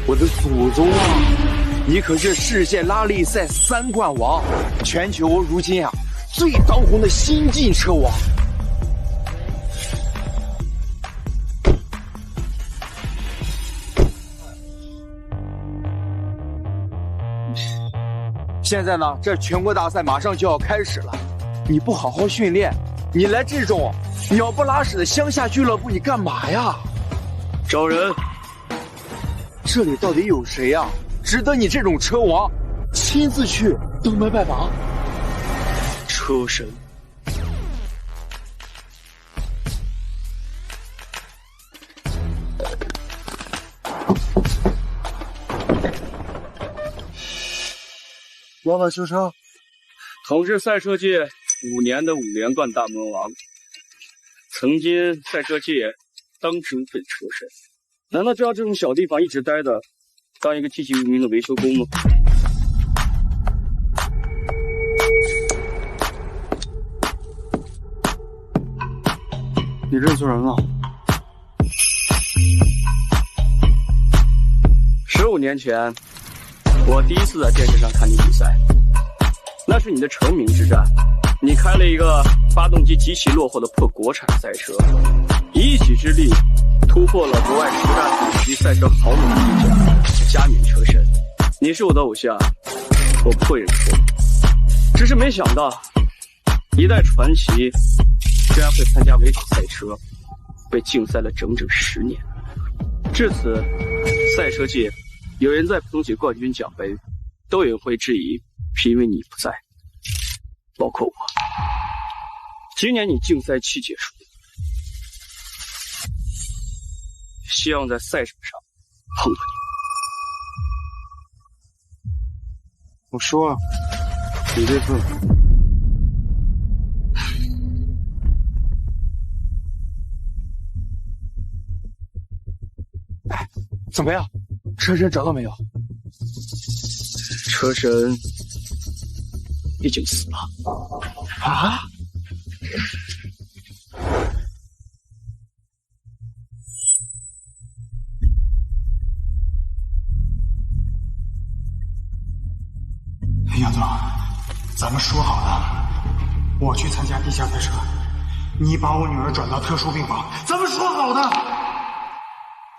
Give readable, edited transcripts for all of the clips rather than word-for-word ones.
我的祖宗啊！你可是世界拉力赛3冠王，全球如今啊最当红的新晋车王。现在呢，这全国大赛马上就要开始了，你不好好训练，你来这种鸟不拉屎的乡下俱乐部，你干嘛呀？找人。这里到底有谁呀？值得你这种车王亲自去登门拜访？车神。老板修车，统治赛车界5年的5连冠大魔王，曾经赛车界当之无愧车神。难道就要这种小地方一直待的，当一个籍籍无名的维修工吗？你认错人了。15年前，我第一次在电视上看你比赛，那是你的成名之战。你开了一个发动机极其落后的破国产赛车，以一己之力突破了国外10大顶级赛车豪门之家，加冕车神。你是我的偶像，我不会认错。只是没想到，一代传奇居然会参加违法赛车，被禁赛了整整10年。至此，赛车界有人在捧起冠军奖杯，都有人会质疑，是因为你不在，包括我。今年你竞赛期结束，希望在赛场上碰到你。我说了，你这份哎，怎么样？车神找到没有？车神已经死了。啊？杨总，咱们说好的，我去参加地下赛车，你把我女儿转到特殊病房，咱们说好的。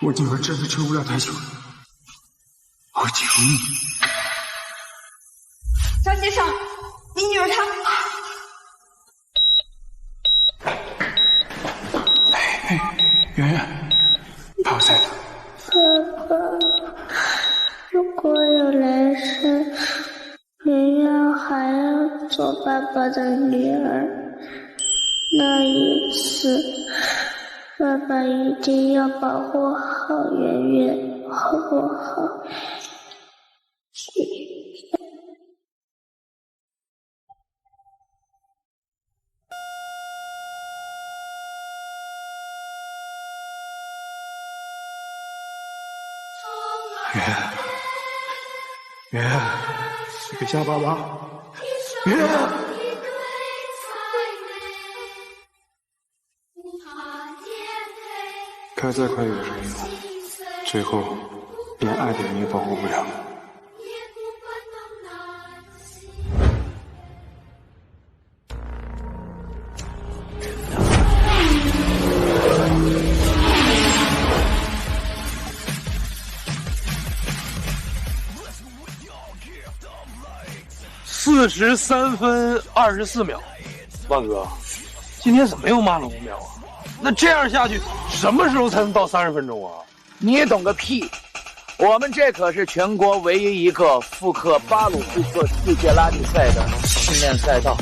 我女儿真的撑不了太久了，我求你。张先生，你女儿她……圆圆，爸爸在呢。爸爸，如果有来世，圆圆还要做爸爸的女儿，那一次，爸爸一定要保护好圆圆，好不好？圆圆，你别吓爸爸。圆圆，开再快有什么用？最后连爱的人也保护不了。43分24秒，万哥，今天怎么又慢了5秒啊？那这样下去，什么时候才能到30分钟啊？你懂个屁！我们这可是全国唯一一个复刻巴鲁库克世界拉力赛的训练赛道，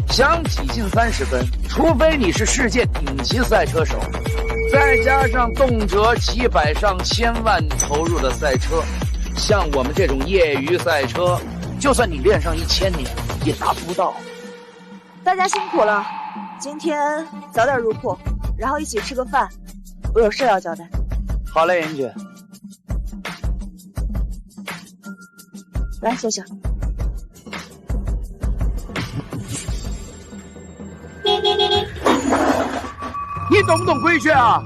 想挤进30分，除非你是世界顶级赛车手，再加上动辄几百上千万投入的赛车，像我们这种业余赛车，就算你练上1000年，也达不到。大家辛苦了，今天早点入铺，然后一起吃个饭，我有事要交代。好嘞，严姐。来，笑笑。你懂不懂规矩啊？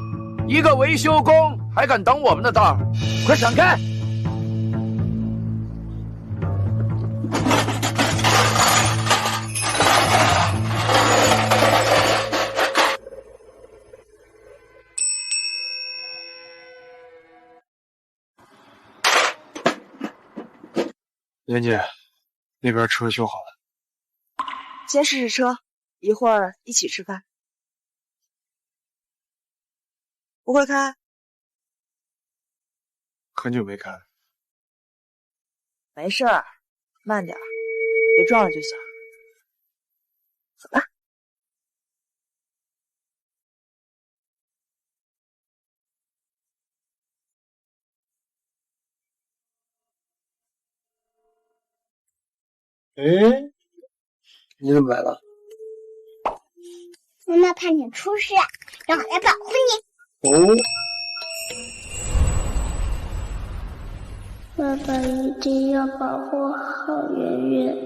一个维修工还敢挡我们的道儿？快闪开！妍姐，那边车修好了。先试试车，一会儿一起吃饭。不会开？很久没开。没事儿，慢点儿，别撞了就行。走吧。哎，你怎么来了？妈妈怕你出事，让我来保护你。哦，爸爸一定要保护好圆圆。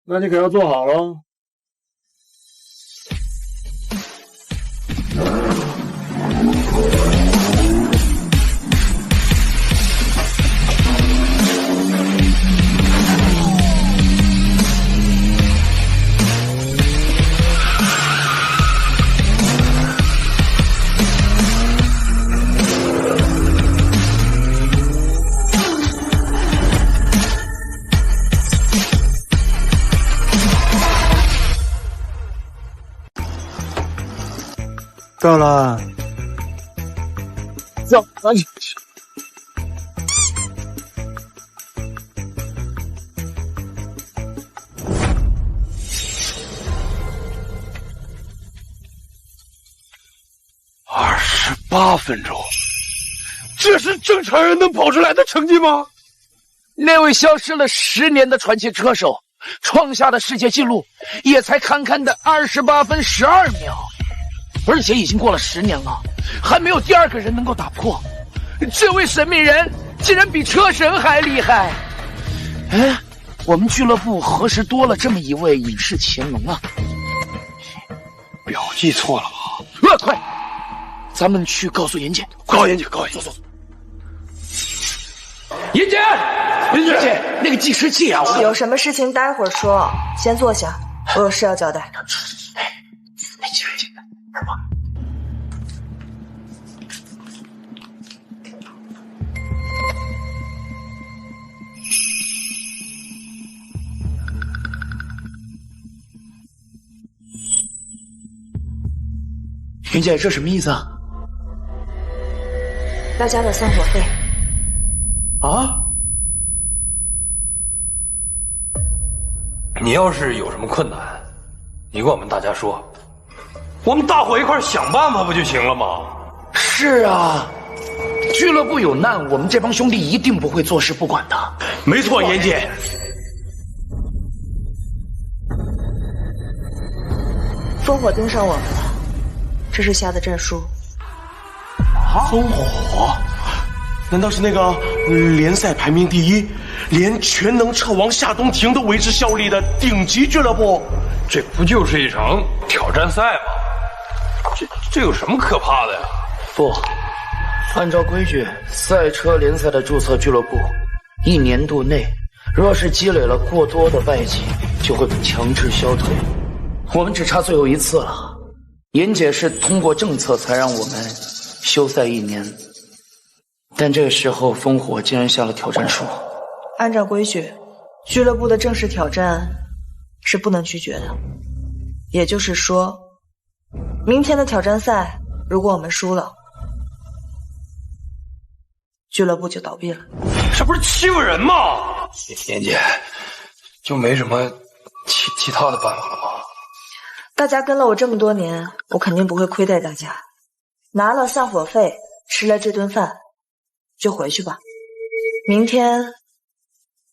那你可要做好了。到了，走，赶紧。28分钟，这是正常人能跑出来的成绩吗？那位消失了10年的传奇车手，创下的世界纪录也才堪堪的28分12秒。而且已经过了10年了，还没有第2个人能够打破。这位神秘人竟然比车神还厉害！哎，我们俱乐部何时多了这么一位影视乾隆啊？表记错了吧？快，咱们去告诉妍姐。高妍姐，高妍姐，走。妍姐，那个计时器啊，有什么事情待会儿说，先坐下，我有事要交代。妍姐，这什么意思啊？大家的散伙费。啊？你要是有什么困难，你跟我们大家说，我们大伙一块想办法不就行了吗？是啊，俱乐部有难，我们这帮兄弟一定不会坐视不管的。没错，妍姐。烽火盯上我们了，这是下的战书。烽火？难道是那个联赛排名第1、连全能车王夏冬庭都为之效力的顶级俱乐部？这不就是一场挑战赛吗？这有什么可怕的呀？不，按照规矩，赛车联赛的注册俱乐部1年度内，若是积累了过多的败绩，就会被强制消退。我们只差最后一次了。妍姐是通过政策才让我们休赛1年，但这个时候烽火竟然下了挑战书。按照规矩，俱乐部的正式挑战是不能拒绝的。也就是说，明天的挑战赛，如果我们输了，俱乐部就倒闭了。这不是欺负人吗？妍姐，就没什么其他的办法了吗？大家跟了我这么多年，我肯定不会亏待大家。拿了散伙费，吃了这顿饭，就回去吧。明天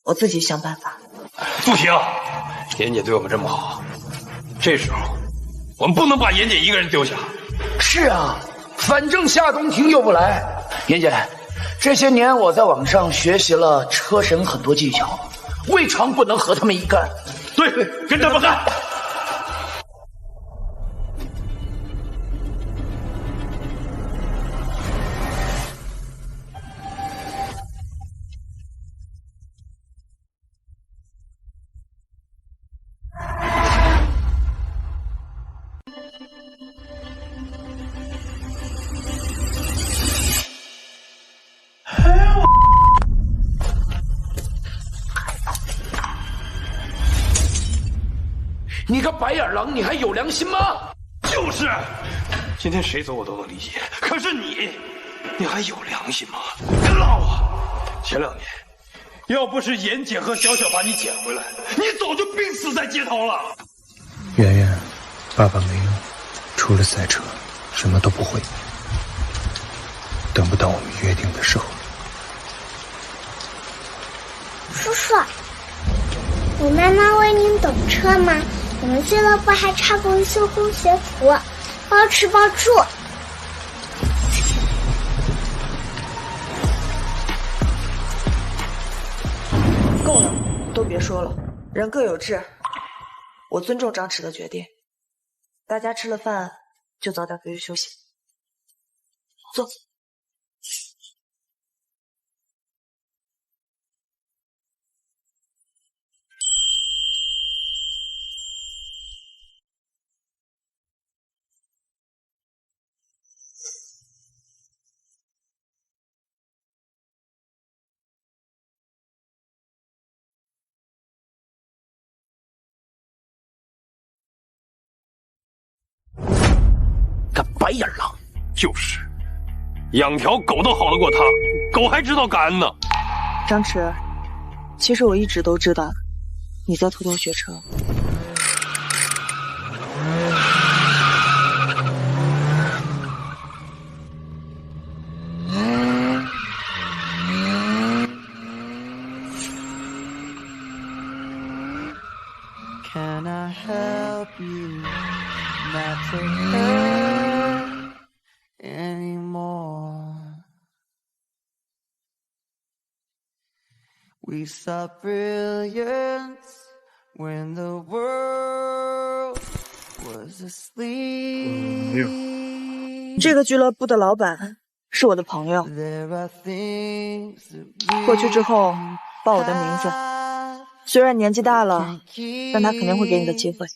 我自己想办法。不行，妍姐对我们这么好，这时候我们不能把妍姐一个人丢下。是啊，反正夏冬庭又不来。妍姐，这些年我在网上学习了车神很多技巧，未尝不能和他们一干。对，跟他们干！你个白眼狼，你还有良心吗？就是，今天谁走我都能理解，可是你还有良心吗？别闹啊！前2年，要不是妍姐和小小把你捡回来，你早就病死在街头了。圆圆，爸爸没用，除了赛车，什么都不会。等不到我们约定的时候。叔叔，我妈妈为您等车吗？我们俱乐部还差过一修工学服，包吃包住。够了，都别说了，人各有志。我尊重张弛的决定。大家吃了饭就早点回去休息。坐。个白眼狼！就是，养条狗都好得过他，狗还知道感恩呢。张弛，其实我一直都知道你在偷偷学车。Can I help you not to hurt anymore? We saw brilliance when the world was asleep. 这个俱乐部的老板是我的朋友，过去之后报我的名字。虽然年纪大了，但他肯定会给你的机会。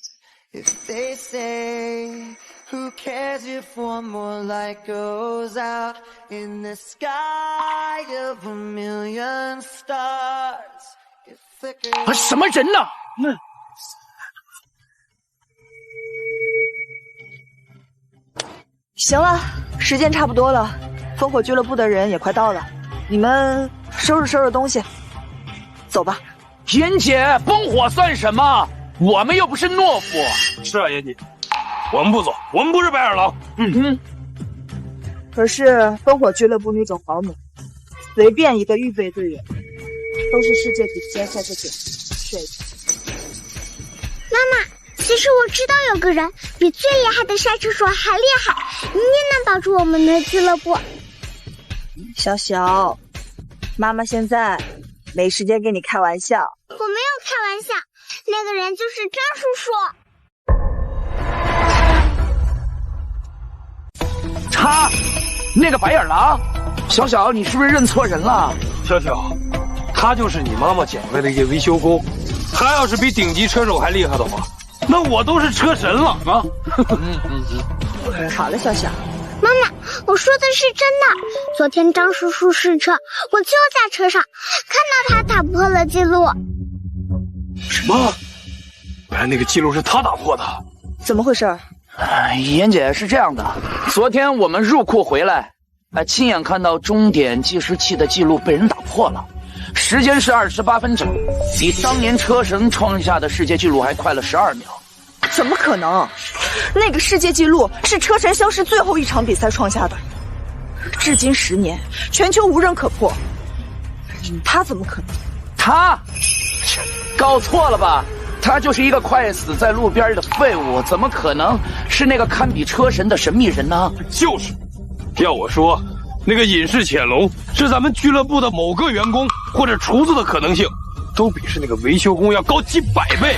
什么人呢？行了，时间差不多了，烽火俱乐部的人也快到了，你们收拾收拾东西，走吧。妍姐，烽火算什么？我们又不是懦夫。是啊，妍姐，我们不走，我们不是白眼狼。可是烽火俱乐部那种豪门，随便一个预备队员，都是世界顶尖赛车手。妈妈，其实我知道有个人比最厉害的赛车手还厉害，一定能保住我们的俱乐部。小小，妈妈现在没时间跟你开玩笑。我没有开玩笑，那个人就是张叔叔。他，那个白眼狼。小小，你是不是认错人了？小小，他就是你妈妈捡回来的一个维修工。他要是比顶级车手还厉害的话，那我都是车神了啊！好了，小小。妈妈，我说的是真的。昨天张叔叔试车，我就在车上看到他打破了记录。什么？原来那个记录是他打破的？怎么回事？妍姐，是这样的，昨天我们入库回来，亲眼看到终点计时器的记录被人打破了，时间是28分整，比当年车神创下的世界纪录还快了12秒。怎么可能？那个世界纪录是车神消失最后一场比赛创下的，至今10年，全球无人可破。他怎么可能？他搞错了吧？他就是一个快死在路边的废物，怎么可能是那个堪比车神的神秘人呢？就是，要我说，那个隐士潜龙是咱们俱乐部的某个员工或者厨子的可能性，都比是那个维修工要高几百倍。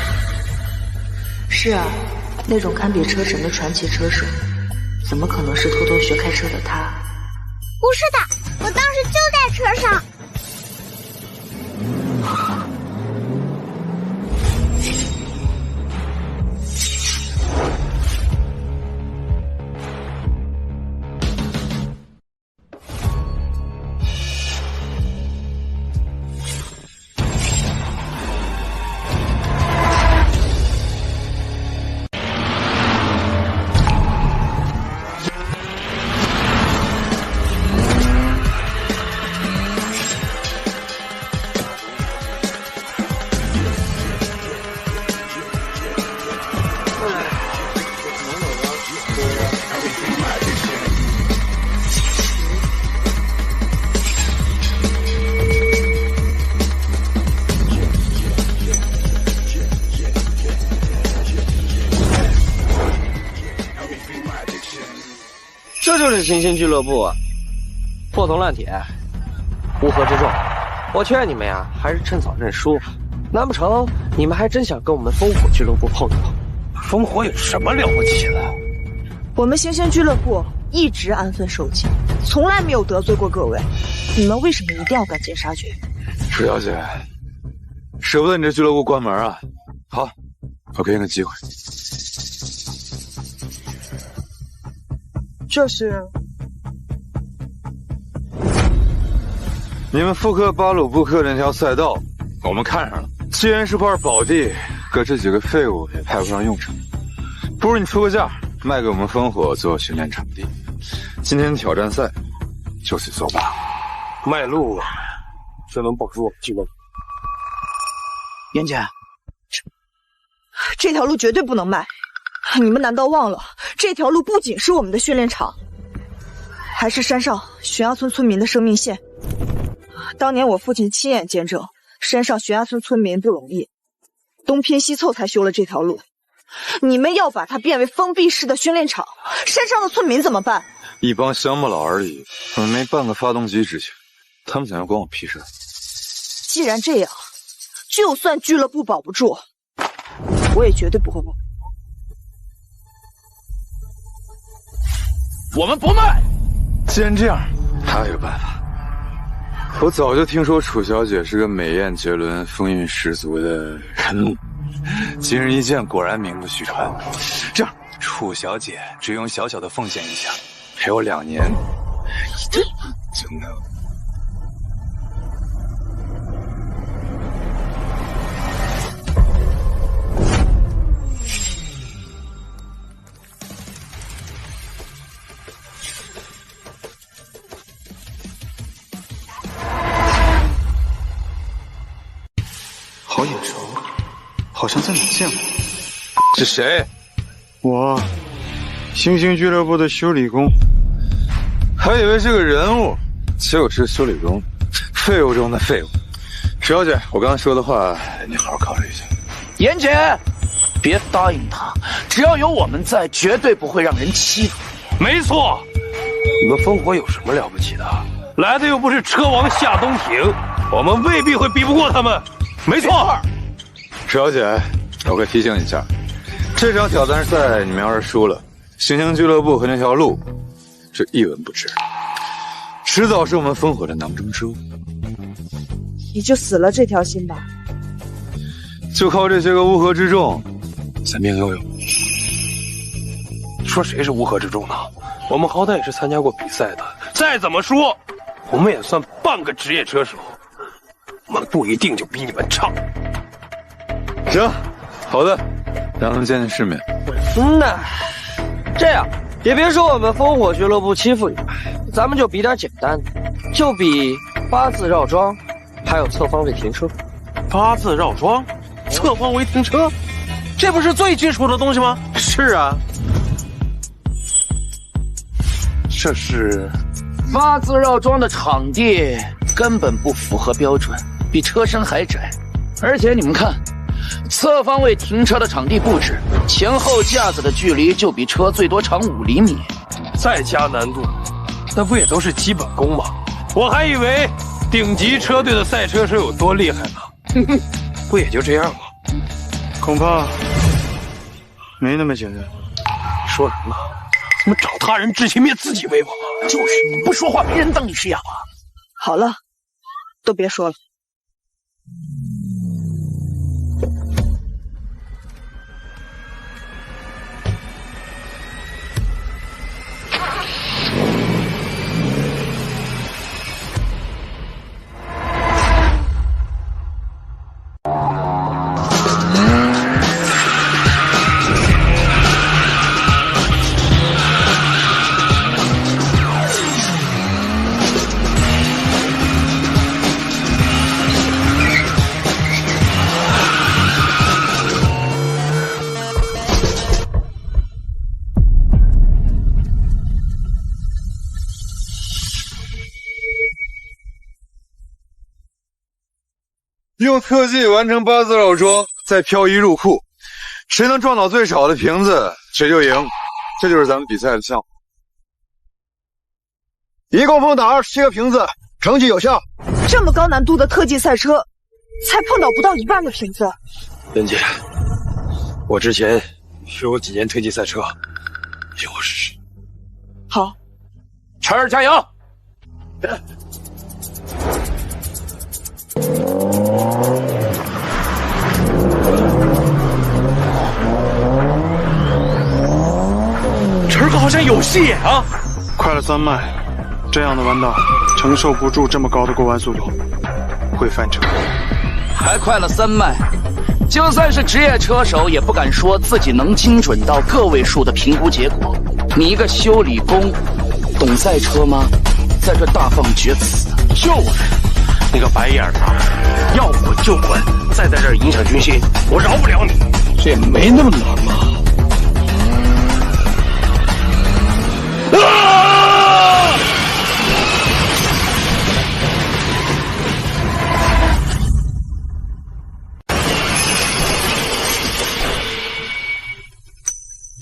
是啊，那种堪比车神的传奇车手，怎么可能是偷偷学开车的他？不是的，我当时就在车上。是新兴俱乐部啊，破铜烂铁，乌合之众。我劝你们呀，还是趁早认输。难不成你们还真想跟我们烽火俱乐部碰一碰？烽火有什么了不起的？我们星星俱乐部一直安分守己，从来没有得罪过各位。你们为什么一定要赶尽杀绝？楚小姐，舍不得你这俱乐部关门啊？好，我给你个机会。这是你们复刻巴鲁布克那条赛道，我们看上了。既然是块宝地，搁这几个废物也派不上用场，不如你出个价，卖给我们烽火做训练场地。今天挑战赛就此作罢。卖路啊，这能保住我们俱乐部？妍姐，这条路绝对不能卖。你们难道忘了，这条路不仅是我们的训练场，还是山上悬崖村村民的生命线。当年我父亲亲眼见证，山上悬崖村村民不容易，东拼西凑才修了这条路。你们要把它变为封闭式的训练场，山上的村民怎么办？一帮乡巴佬而已，我们没半个发动机值钱，他们想要关我屁事？既然这样，就算俱乐部保不住，我也绝对不会保。我们不卖。既然这样，还有一个办法。我早就听说楚小姐是个美艳绝伦、风韵十足的人物，今日一见，果然名不虚传。这样，楚小姐只用小小的奉献一下，陪我2年，一定就能。好眼熟，好像在哪见过。是谁？我，星星俱乐部的修理工。还以为是个人物，结果是修理工，废物中的废物。石小姐，我刚才说的话，你好好考虑一下。妍姐，别答应他，只要有我们在，绝对不会让人欺负你。没错，你们烽火有什么了不起的？来的又不是车王夏东亭，我们未必会比不过他们。没错，石小姐，我可提醒一下，这场挑战赛你们要是输了，星星俱乐部和那条路，这一文不值，迟早是我们烽火的囊中之物。你就死了这条心吧。就靠这些个乌合之众，咱命悠悠。说谁是乌合之众呢？我们好歹也是参加过比赛的，再怎么说，我们也算半个职业车手。我们不一定就比你们差。行，好的，让他们见见世面。那这样也别说我们烽火俱乐部欺负你们，咱们就比点简单的，就比8字绕桩，还有侧方位停车。8字绕桩，侧方位停车，这不是最基础的东西吗？是啊，这是8字绕桩的场地根本不符合标准，比车身还窄。而且你们看，侧方位停车的场地布置，前后架子的距离就比车最多长5厘米。再加难度，那不也都是基本功吗？我还以为顶级车队的赛车手有多厉害呢，不也就这样吗？恐怕没那么简单。说什么呢？怎么长他人志气灭自己威风啊？就是你不说话，没人当你是哑巴。好了，都别说了。用特技完成8字绕桩，再漂移入库，谁能撞倒最少的瓶子，谁就赢。这就是咱们比赛的项目。一共碰倒27个瓶子，成绩有效。这么高难度的特技赛车，才碰倒不到1半的瓶子。莲姐，我之前学过几年特技赛车，由我试试。好，晨儿加油！晨哥好像有戏啊！快了3迈，这样的弯道承受不住这么高的过弯速度，会翻车。还快了3迈，就算是职业车手也不敢说自己能精准到个位数的评估结果。你一个修理工，懂赛车吗？在这大放厥词！就是那个白眼狼，要滚就滚，再在这儿影响军心，我饶不了你。这也没那么难嘛。啊！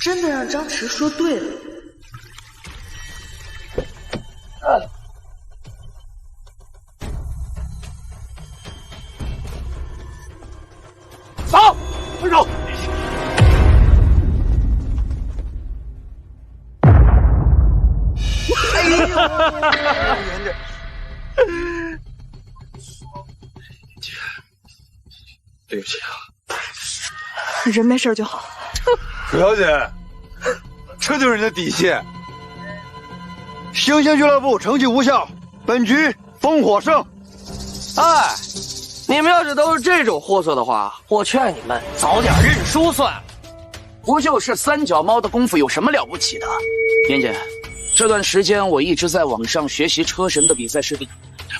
真的让张弛说对了。走，分手。哎呦，对不起啊，人没事就好。楚小姐，这就是你的底线。星星俱乐部成绩无效，本局烽火胜。哎，你们要是都是这种货色的话，我劝你们早点认输算了。不就是3脚猫的功夫，有什么了不起的？妍姐，这段时间我一直在网上学习车神的比赛视频，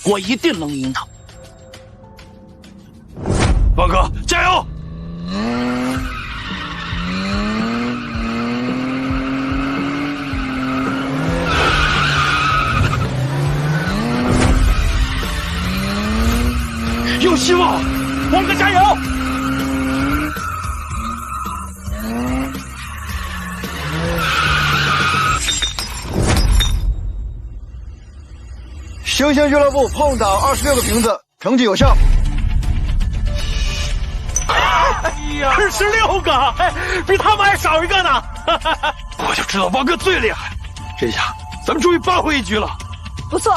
我一定能赢他。王哥，加油！有希望，王哥加油！星星俱乐部碰倒26个瓶子，成绩有效。哎呀，26个，哎，比他们还少一个呢！我就知道王哥最厉害，这下咱们终于扳回一局了。不错。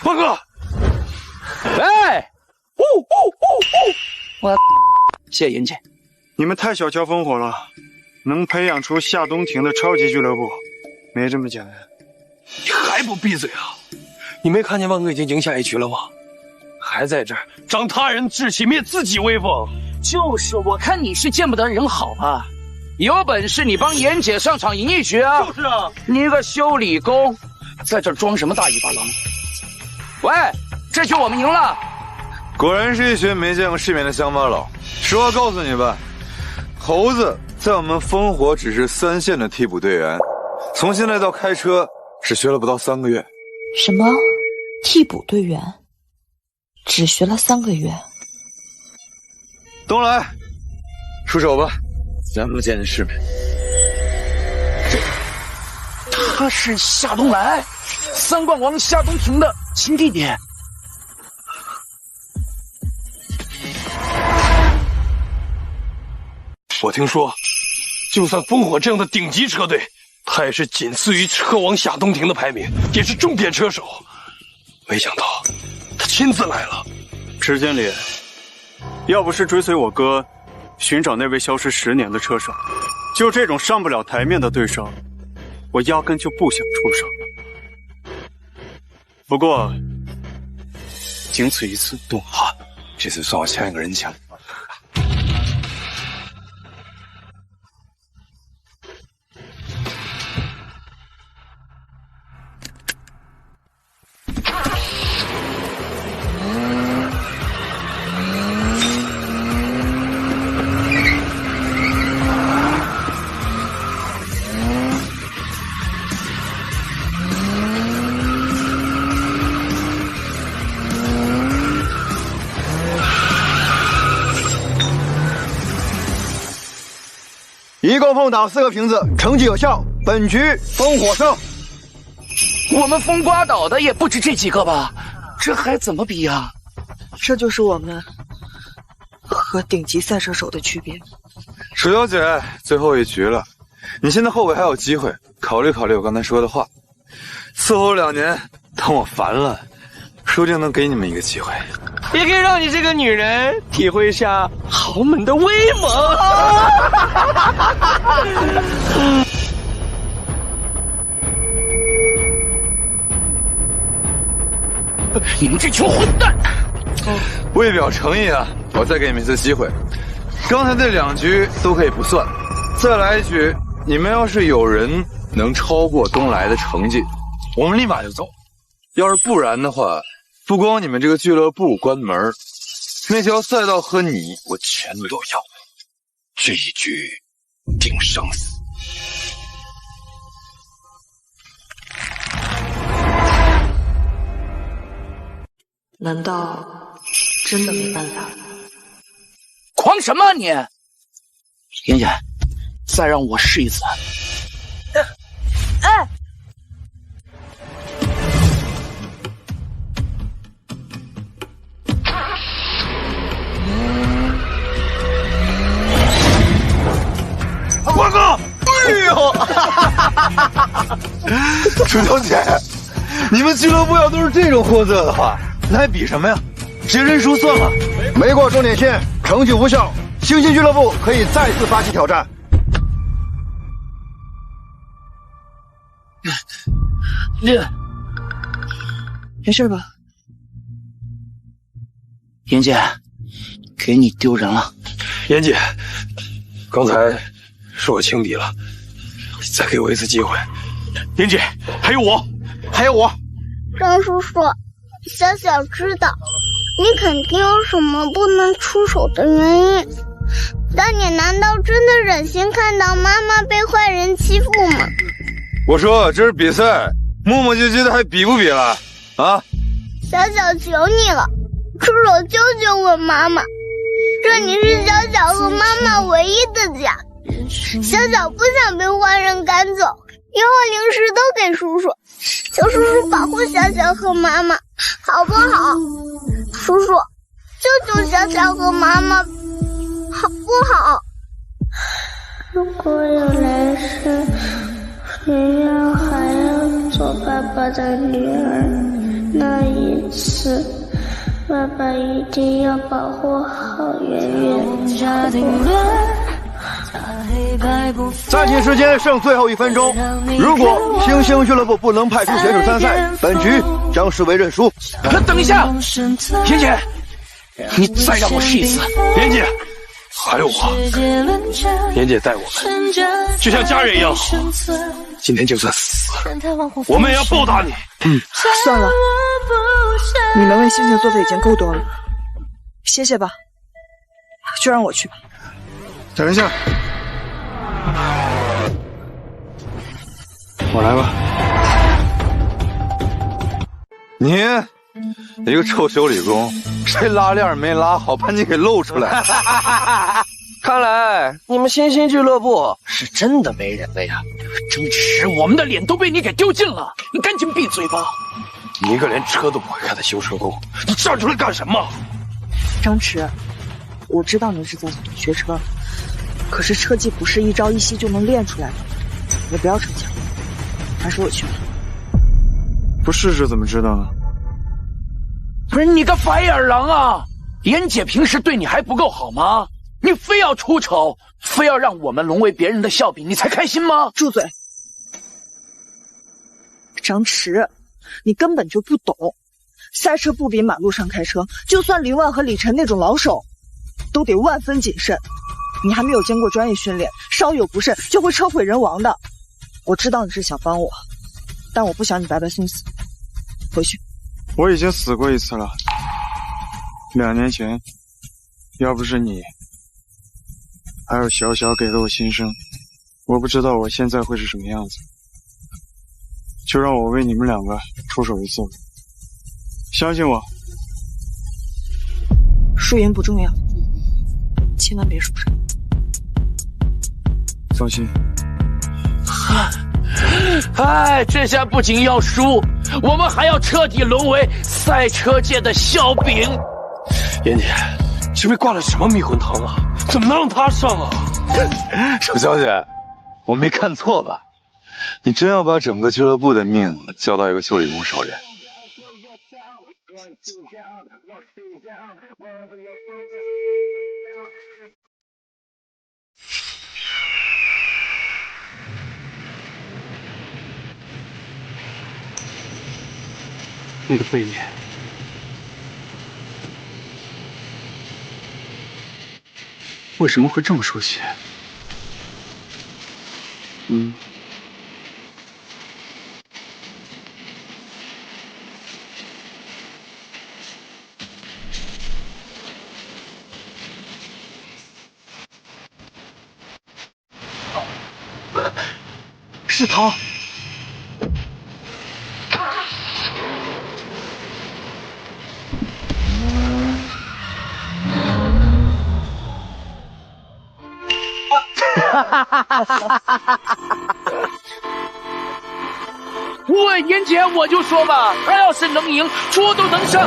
王哥，哎，我谢谢妍姐。你们太小瞧烽火了，能培养出夏冬庭的超级俱乐部，没这么简单。你还不闭嘴啊？你没看见王哥已经赢下一局了吗？还在这儿长他人志气，灭自己威风。就是，我看你是见不得人好吧？有本事你帮妍姐上场赢一局啊！就是啊，你一个修理工，在这装什么大尾巴狼？喂，这局我们赢了。果然是一群没见过世面的乡巴佬。实话告诉你吧，猴子在我们烽火只是3线的替补队员，从现在到开车只学了不到3个月。什么？替补队员？只学了3个月？东来，出手吧，咱们见见世面。他是夏东来，3冠王夏冬庭的亲弟弟。我听说，就算烽火这样的顶级车队，他也是仅次于车王夏冬庭的排名，也是重点车手。没想到他亲自来了。池经理，要不是追随我哥寻找那位消失10年的车手，就这种上不了台面的对手，我压根就不想出手。不过，仅此一次。好，这次算我欠一个人情。一共碰倒4个瓶子，成绩有效，本局风火胜。我们风刮倒的也不止这几个吧？这还怎么比啊？这就是我们和顶级赛车手的区别。楚小姐，最后一局了，你现在后悔还有机会，考虑考虑我刚才说的话。伺候2年，等我烦了，说不定能给你们一个机会，也可以让你这个女人体会一下豪门的威猛。你们这群混蛋！为表诚意啊，我再给你们一次机会。刚才那2局都可以不算，再来一局。你们要是有人能超过东来的成绩，我们立马就走；要是不然的话，不光你们这个俱乐部关门，那条赛道和你我全都要。这一局定生死。难道真的没办法？狂什么你？妍妍，再让我试一次。哎！瓜哥！哎呦！楚小姐，你们俱乐部要都是这种货色的话，那还比什么呀？直接认输算了。没过终点线，成绩无效，星星俱乐部可以再次发起挑战。没事吧？妍姐，给你丢人了。妍姐，刚才是我轻敌了，再给我一次机会。妍姐，还有我，还有我。张叔叔，小小知道你肯定有什么不能出手的原因，但你难道真的忍心看到妈妈被坏人欺负吗？我说这是比赛，磨磨唧唧的还比不比了啊？小小求你了，出手救救我妈妈，这里是小小和妈妈唯一的家，小小不想被坏人赶走，以后零食都给叔叔，求叔叔保护小小和妈妈，好不好？叔叔，救救小小和妈妈，好不好？如果有来世，圆圆还要做爸爸的女儿，那一次，爸爸一定要保护好圆圆。暂停时间剩最后1分钟，如果星星俱乐部不能派出选手参赛，本局将视为认输。等一下，妍姐，你再让我试一次。妍姐，还有我，妍姐待我们就像家人一样好，今天就算死了，我们也要报答你。算了，你们为星星做的已经够多了，歇歇吧，就让我去吧。等一下，我来吧。你一个臭修理工，这拉链没拉好，把你给露出来。看来你们星星俱乐部是真的没人了呀！争执，我们的脸都被你给丢尽了，你赶紧闭嘴吧！你一个连车都不会开的修车工，你站出来干什么？张弛，我知道你是在学车，可是车技不是一朝一夕就能练出来的，也不要逞强，还是我去吧。不试试怎么知道呢？不是你个白眼狼啊！妍姐平时对你还不够好吗？你非要出丑，非要让我们沦为别人的笑柄，你才开心吗？住嘴！张弛，你根本就不懂，赛车不比马路上开车，就算林万和李晨那种老手，都得万分谨慎。你还没有经过专业训练，稍有不慎就会车毁人亡的。我知道你是想帮我，但我不想你白白送死。回去。我已经死过一次了，2年前，要不是你，还有小小给了我新生，我不知道我现在会是什么样子。就让我为你们2个出手一次，相信我。输赢不重要，千万别输上。放心。哎，这下不仅要输，我们还要彻底沦为赛车界的笑柄。妍姐，是被挂了什么迷魂汤啊？怎么能让他上啊？楚小姐，我没看错吧？你真要把整个俱乐部的命交到一个修理工手里？那个背面，为什么会这么熟悉？是他。问妍姐，我就说吧，他要是能赢，桌都能上。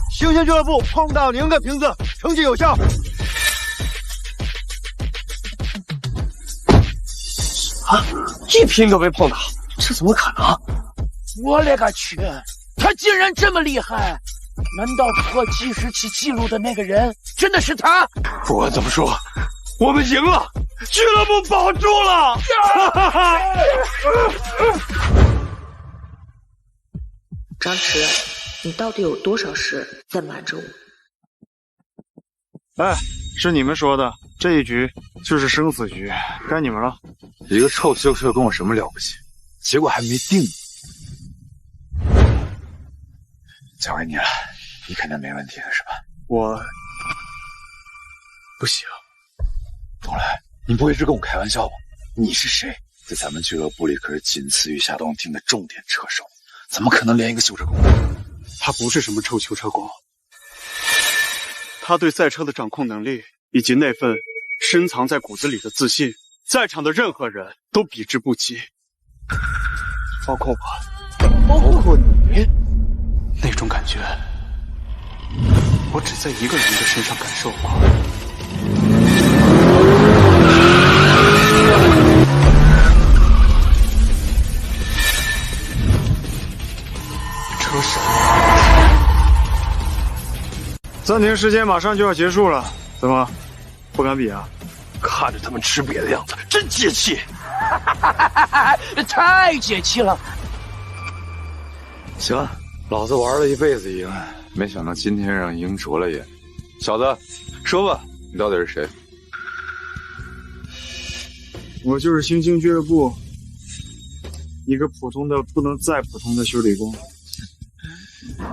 星星俱乐部碰到您个瓶子，成绩有效。啊，一瓶都没碰到，这怎么可能？我勒个去，他竟然这么厉害！难道破计时器记录的那个人真的是他？不管怎么说，我们赢了，俱乐部保住了！张弛，你到底有多少事在瞒着我？哎，是你们说的，这一局就是生死局，该你们了。一个臭修车工有什么了不起？结果还没定呢。交给你了，你肯定没问题的是吧？我不行，东来，你不会是跟我开玩笑吧？你是谁？在咱们俱乐部里可是仅次于夏冬庭的重点车手，怎么可能连一个修车工？他不是什么臭修车工，他对赛车的掌控能力以及那份深藏在骨子里的自信，在场的任何人都比之不及，包括我，包括你。那种感觉，我只在一个人的身上感受过。车神，暂停时间马上就要结束了，怎么不敢比啊？看着他们吃瘪的样子，真解气！太解气了！行，老子玩了一辈子赢，没想到今天让赢啄了眼。小子，说吧，你到底是谁？我就是星星俱乐部一个普通的不能再普通的修理工。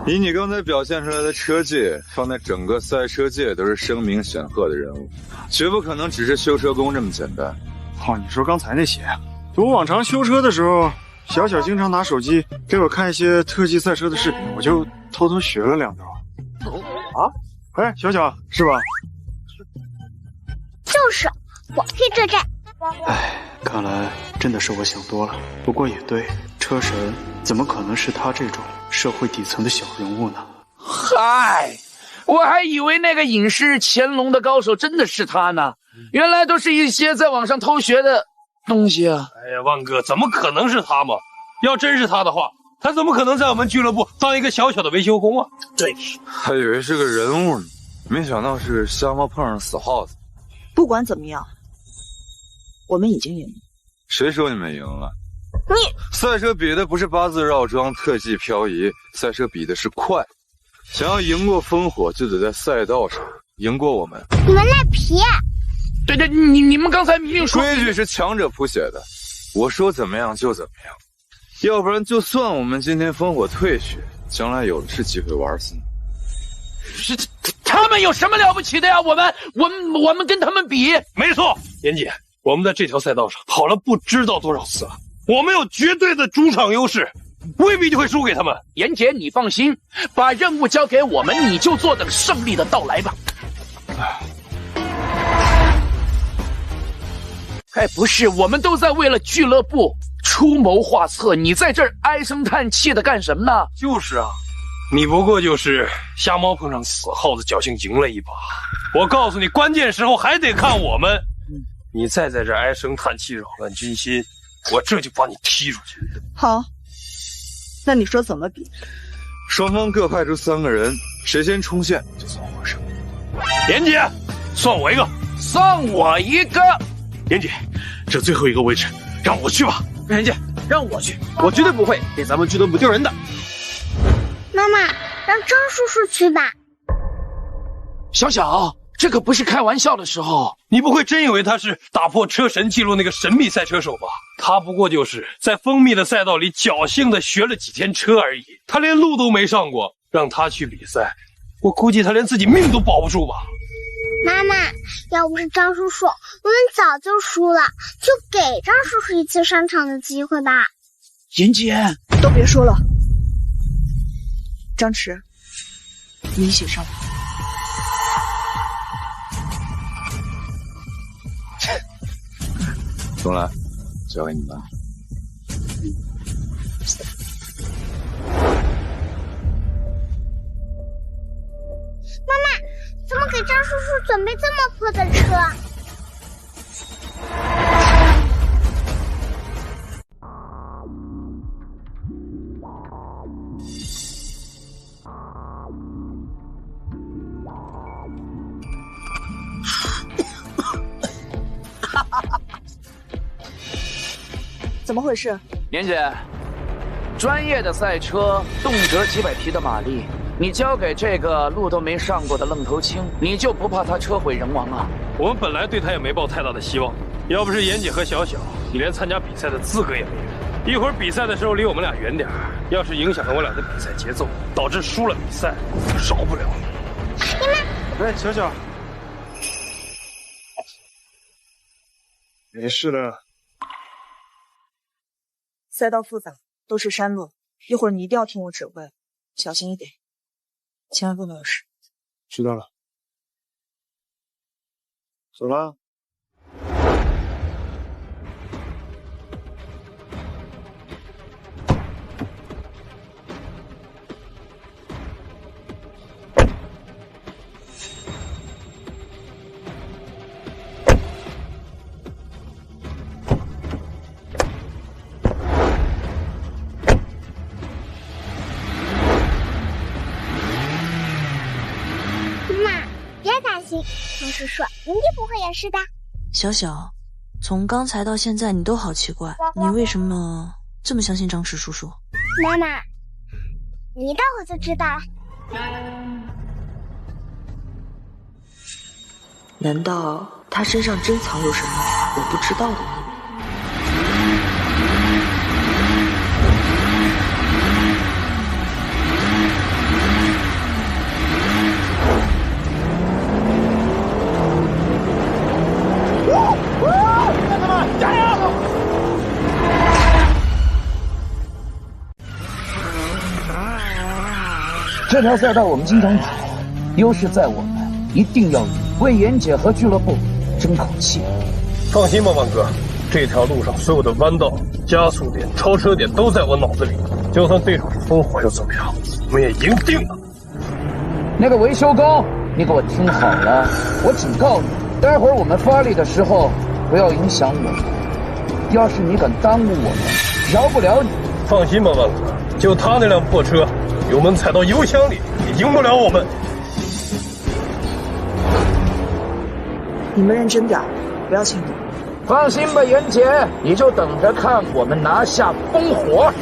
以你刚才表现出来的车技，放在整个赛车界都是声名显赫的人物，绝不可能只是修车工这么简单。哦，你说刚才那些，我往常修车的时候，小小经常拿手机给我看一些特技赛车的视频，我就偷偷学了2招。啊？哎，小小是吧？就是，我可以作战。哎，看来真的是我想多了。不过也对，车神怎么可能是他这种社会底层的小人物呢？嗨，我还以为那个影视乾隆的高手真的是他呢，原来都是一些在网上偷学的东西啊！哎呀，万哥，怎么可能是他嘛？要真是他的话，他怎么可能在我们俱乐部当一个小小的维修工啊？对，还以为是个人物呢，没想到是个瞎猫碰上死耗子。不管怎么样，我们已经赢了。谁说你们赢了？你赛车比的不是八字绕桩、特技漂移，赛车比的是快。想要赢过烽火，就得在赛道上赢过我们。你们赖皮！对，你们刚才明明说规矩是强者谱写的，我说怎么样就怎么样，要不然就算我们今天烽火退去，将来有的是机会玩死你。是他们有什么了不起的呀？我们跟他们比，没错，严姐，我们在这条赛道上跑了不知道多少次了，我们有绝对的主场优势，未必就会输给他们。严姐，你放心，把任务交给我们，你就坐等胜利的到来吧。哎，不是，我们都在为了俱乐部出谋划策，你在这儿唉声叹气的干什么呢？就是啊，你不过就是瞎猫碰上死耗子，侥幸赢了一把。我告诉你，关键时候还得看我们。你再在这唉声叹气，扰乱军心，我这就把你踢出去。好，那你说怎么比？双方各派出3个人，谁先冲线就算获胜。严姐，算我一个，算我一个。严姐，这最后一个位置让我去吧。严姐，让我去，我绝对不会给咱们俱乐部丢人的。妈妈，让张叔叔去吧。小小，这可不是开玩笑的时候。你不会真以为他是打破车神记录那个神秘赛车手吧？他不过就是在封闭的赛道里侥幸的学了几天车而已，他连路都没上过，让他去比赛，我估计他连自己命都保不住吧。妈妈，要不是张叔叔，我们早就输了，就给张叔叔一次上场的机会吧。严姐，都别说了。张弛，你一起上。重来，交给你们。妈妈，怎么给张叔叔准备这么破的车？怎么回事？严姐，专业的赛车动辄几百匹的马力，你交给这个路都没上过的愣头青，你就不怕他车毁人亡啊？我们本来对他也没抱太大的希望，要不是严姐和小小，你连参加比赛的资格也没有。一会儿比赛的时候离我们俩远点，要是影响了我俩的比赛节奏，导致输了比赛，饶不了你。你们，哎，小小，没事的。赛道复杂，都是山路，一会儿你一定要听我指挥，小心一点，千万不能有事。知道了。走了。张叔叔，你一定不会有事的。小小，从刚才到现在你都好奇怪，你为什么这么相信张弛叔叔？妈妈，你一待会就知道了。难道他身上珍藏有什么我不知道的秘密？加油！这条赛道我们经常跑，优势在我们，一定要赢，为严姐和俱乐部争口气。放心吧，万哥，这条路上所有的弯道、加速点、超车点都在我脑子里，就算对手是烽火又怎么样，我们也赢定了。那个维修工，你给我听好了，我警告你，待会儿我们发力的时候不要影响我们。要是你敢耽误我们，饶不了你。放心吧，万哥，就他那辆破车，油门踩到油箱里，也赢不了我们。你们认真点，不要轻敌。放心吧，严姐，你就等着看我们拿下烽火。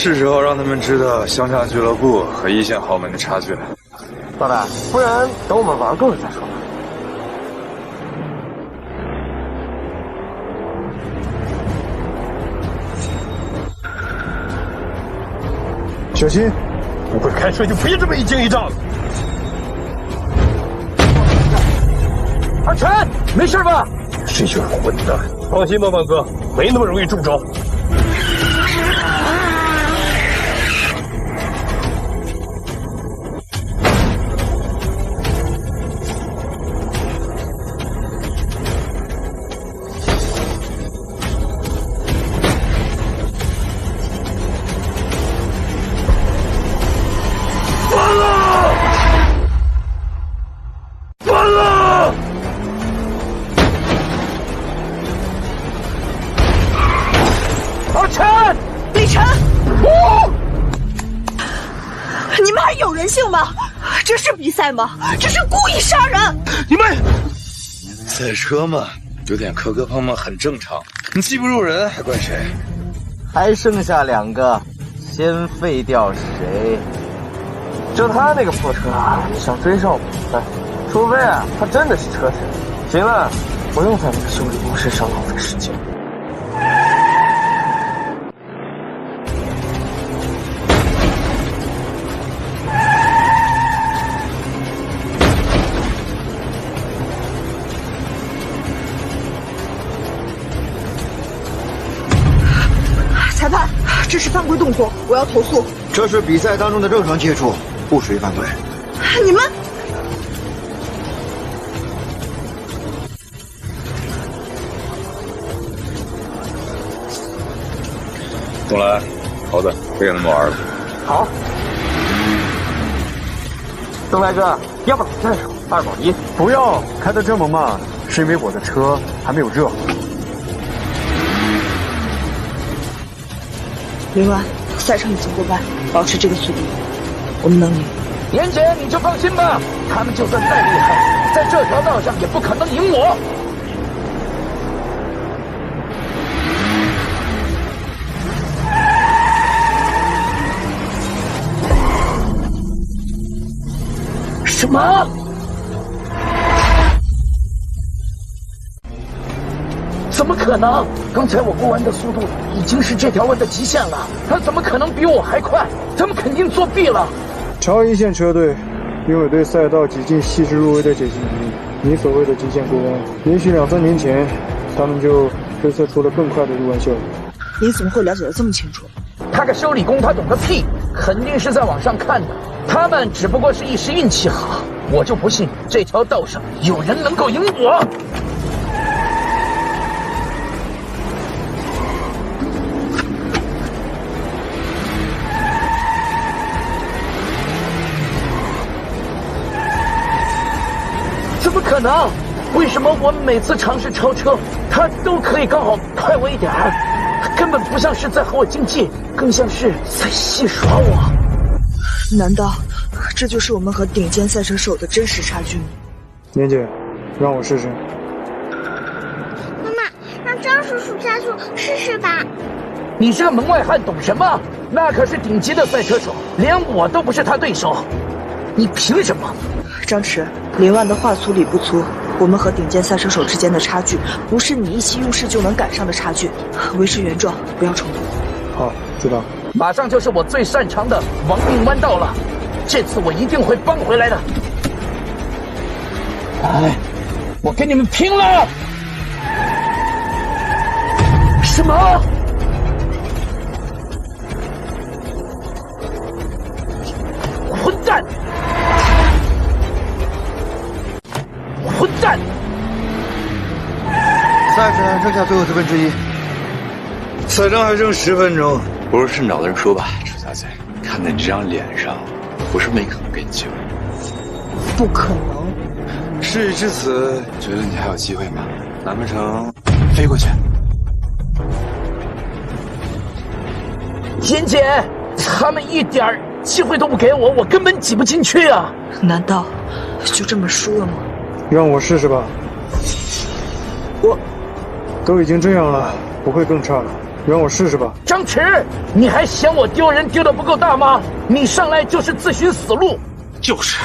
是时候让他们知道乡下俱乐部和一线豪门的差距了。老大，不然等我们玩够了再说吧。小心！不会开车就别这么一惊一乍的。阿全，没事吧？这就是混蛋！放心吧，万哥，没那么容易中招。你们还有人性吗？这是比赛吗？这是故意杀人！你们赛车嘛，有点磕磕碰碰很正常。你技不如人，还怪谁？还剩下2个，先废掉谁？就他那个破车啊，想追上我比赛，除非啊他真的是车神。行了，不用在那个修理公司上浪费时间。裁判，这是犯规动作，我要投诉。这是比赛当中的正常接触，不属于犯规。你们东来，猴子，别跟他们玩了。好，东来哥，要不再说2保1。不要开得这么慢，是因为我的车还没有热。林湾，赛程已经过半，保持这个速度，我们能赢。妍姐，你就放心吧，他们就算再厉害，在这条道上也不可能赢我。什么？怎么可能？刚才我过弯的速度已经是这条弯的极限了，他怎么可能比我还快？他们肯定作弊了。超一线车队拥有对赛道几近细致入微的解析能力。你所谓的极限过弯，也许2、3年前，他们就推测出了更快的入弯效率。你怎么会了解得这么清楚？他个修理工，他懂个屁！肯定是在网上看的，他们只不过是一时运气好。我就不信这条道上有人能够赢我。怎么可能？为什么我每次尝试超车，他都可以刚好快我一点儿？根本不像是在和我竞技，更像是在戏耍我。难道这就是我们和顶尖赛车手的真实差距吗？年姐，让我试试。妈妈，让张叔叔加速试试吧。你这个门外汉懂什么？那可是顶级的赛车手，连我都不是他对手。你凭什么？张弛，林万的话粗理不粗，我们和顶尖赛车手之间的差距，不是你意气用事就能赶上的差距。维持原状，不要冲突。好，知道。马上就是我最擅长的亡命弯道了，这次我一定会扳回来的。哎，我跟你们拼了！什么？混蛋！混蛋！赛程还剩下最后1/10，赛程还剩10分钟。不如趁早的人说吧，楚小姐，看在你这张脸上，不是没可能给你机会。不可能！事已至此，觉得你还有机会吗？难不成飞过去？妍姐，他们一点机会都不给我，我根本挤不进去啊！难道就这么输了吗？让我试试吧。我都已经这样了，不会更差了。让我试试吧。张弛，你还嫌我丢人丢得不够大吗？你上来就是自寻死路。就是，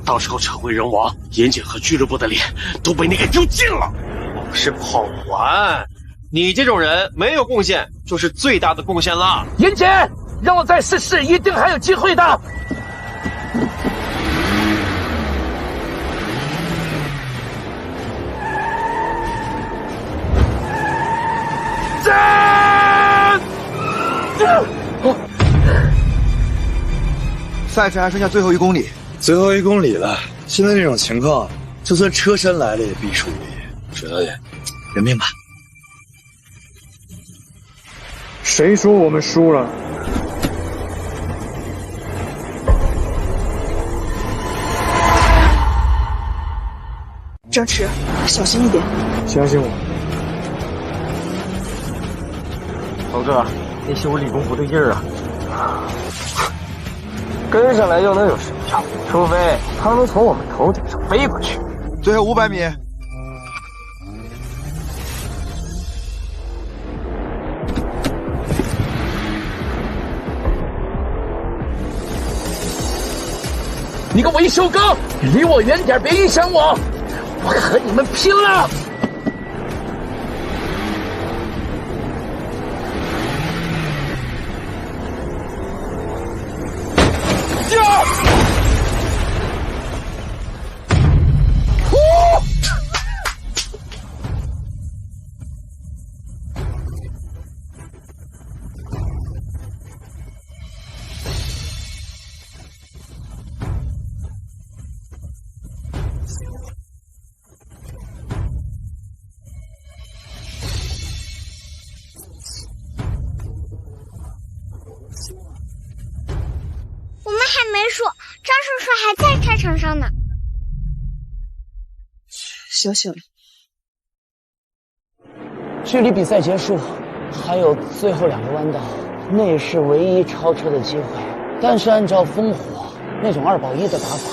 到时候成为人王，严谨和俱乐部的脸都被你给丢尽了。我是跑团，你这种人没有贡献就是最大的贡献了。严谨，让我再试试，一定还有机会的。赛程还剩下最后1公里，最后1公里了。现在这种情况，就算车神来了也必输无疑。水导演，认命吧。谁说我们输了？张弛，小心一点。相信我。猴哥，那些我理工不对劲儿啊！跟上来又能有什么用？除非他能从我们头顶上飞过去。最后500米。你个维修工，离我远点，别影响我！我和你们拼了！张叔叔还在赛场上呢。休息了。距离比赛结束还有最后2个弯道，那也是唯一超车的机会。但是按照烽火那种2保1的打法，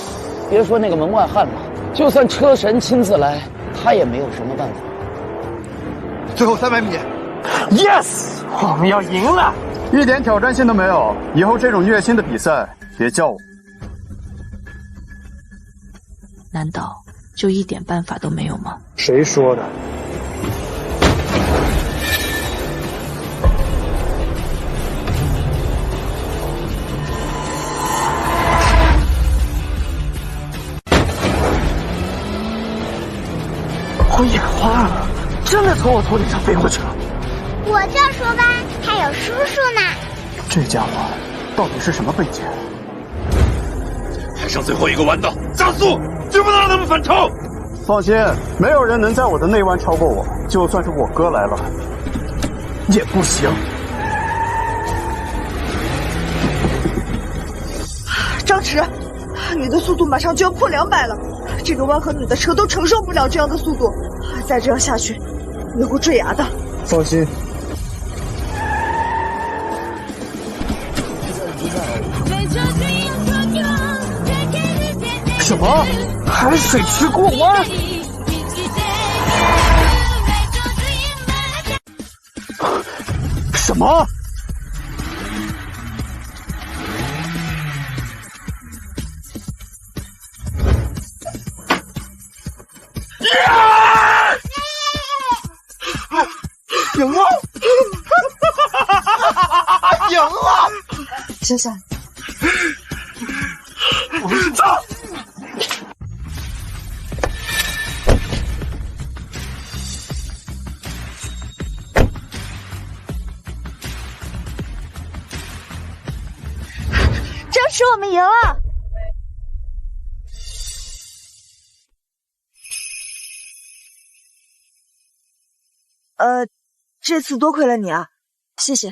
别说那个门外汉了，就算车神亲自来，他也没有什么办法。最后300米 ，yes， 我们要赢了，一点挑战性都没有。以后这种虐心的比赛别叫我。难道就一点办法都没有吗？谁说的？我眼花了，真的从我头顶上飞过去了。我就说吧，还有叔叔呢。这家伙到底是什么背景？还剩最后1个弯道，加速，绝不能让他们反超。放心，没有人能在我的内弯超过我，就算是我哥来了，也不行。张弛，你的速度马上就要破200了，这个弯和你的车都承受不了这样的速度，再这样下去，你会坠崖的。放心。什么？海水池过弯？什么？赢了！赢了！小小，我们走。张弛，我们赢了！这次多亏了你啊，谢谢。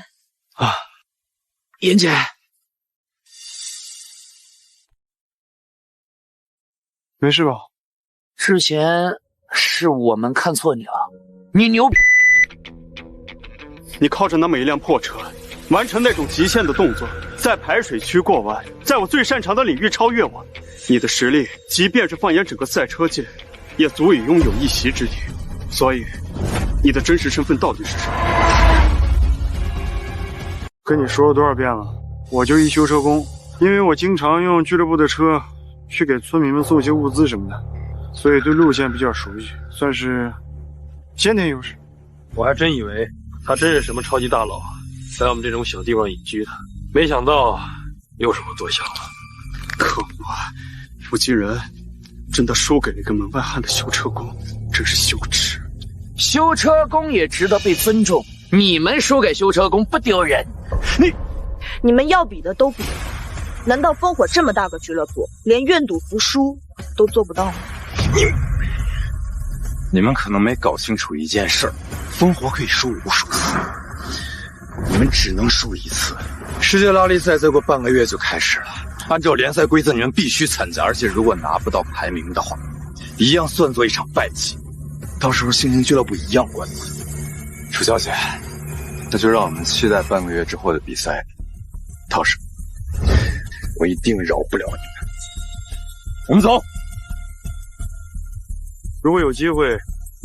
啊，妍姐，没事吧？之前是我们看错你了，你牛逼！你靠着那么一辆破车，完成那种极限的动作，在排水区过弯，在我最擅长的领域超越我，你的实力，即便是放眼整个赛车界，也足以拥有一席之地。所以，你的真实身份到底是什么？跟你说了多少遍了，我就一修车工，因为我经常用俱乐部的车去给村民们送些物资什么的，所以对路线比较熟悉，算是先天优势。我还真以为他真是什么超级大佬，在我们这种小地方隐居的，没想到又是我多想了。可恶啊！负击人真的输给了一个门外汉的修车工，真是羞耻。修车工也值得被尊重，你们输给修车工不丢人？你们要比的都比，难道烽火这么大个俱乐部，连愿赌服输都做不到吗？你们可能没搞清楚一件事儿，烽火可以输无数次，你们只能输一次。世界拉力赛再过半个月就开始了，按照联赛规则，你们必须参加，而且如果拿不到排名的话，一样算作一场败绩。到时候星星俱乐部一样关门。楚小姐，那就让我们期待半个月之后的比赛。到时我一定饶不了你们。我们走。如果有机会，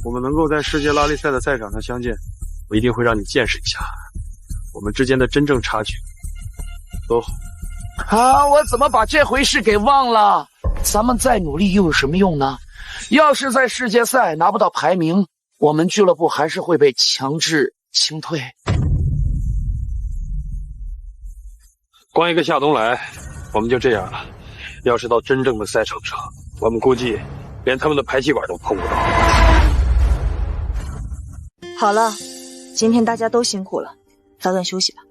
我们能够在世界拉力赛的赛场上相见，我一定会让你见识一下我们之间的真正差距。都好。啊，我怎么把这回事给忘了？咱们再努力又有什么用呢？要是在世界赛拿不到排名，我们俱乐部还是会被强制清退。光一个夏冬来，我们就这样了。要是到真正的赛场上，我们估计连他们的排气管都碰不到。好了，今天大家都辛苦了，早点休息吧。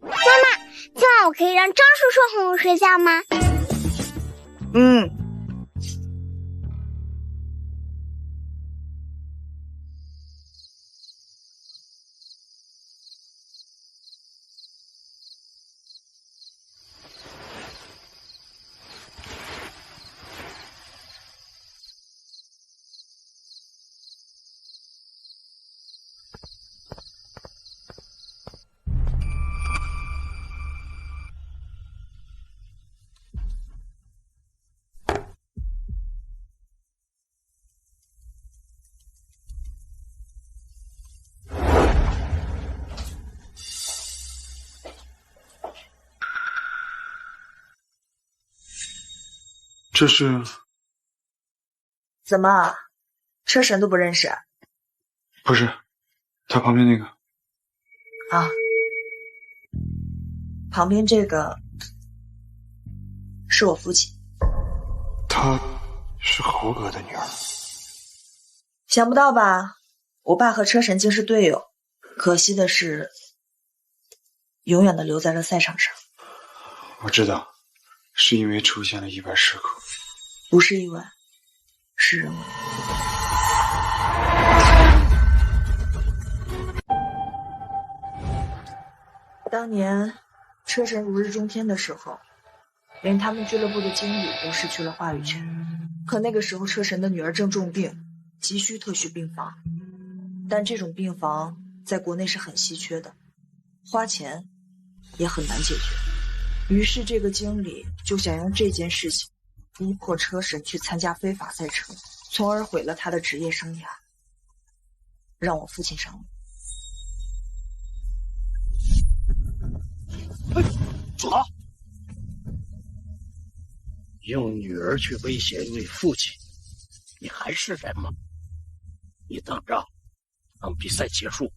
妈妈，今晚我可以让张叔叔哄我睡觉吗？这是怎么，车神都不认识？不是他旁边那个啊？旁边这个是我父亲，她是猴哥的女儿。想不到吧？我爸和车神竟是队友，可惜的是，永远的留在了赛场上。我知道，是因为出现了意外事故。不是意外，是人为。当年车神如日中天的时候，连他们俱乐部的经理都失去了话语权。可那个时候，车神的女儿正重病，急需特需病房，但这种病房在国内是很稀缺的，花钱也很难解决。于是这个经理就想用这件事情逼迫车神去参加非法赛车，从而毁了他的职业生涯，让我父亲上路。住口！用女儿去威胁你父亲，你还是人吗？你等着，等比赛结束，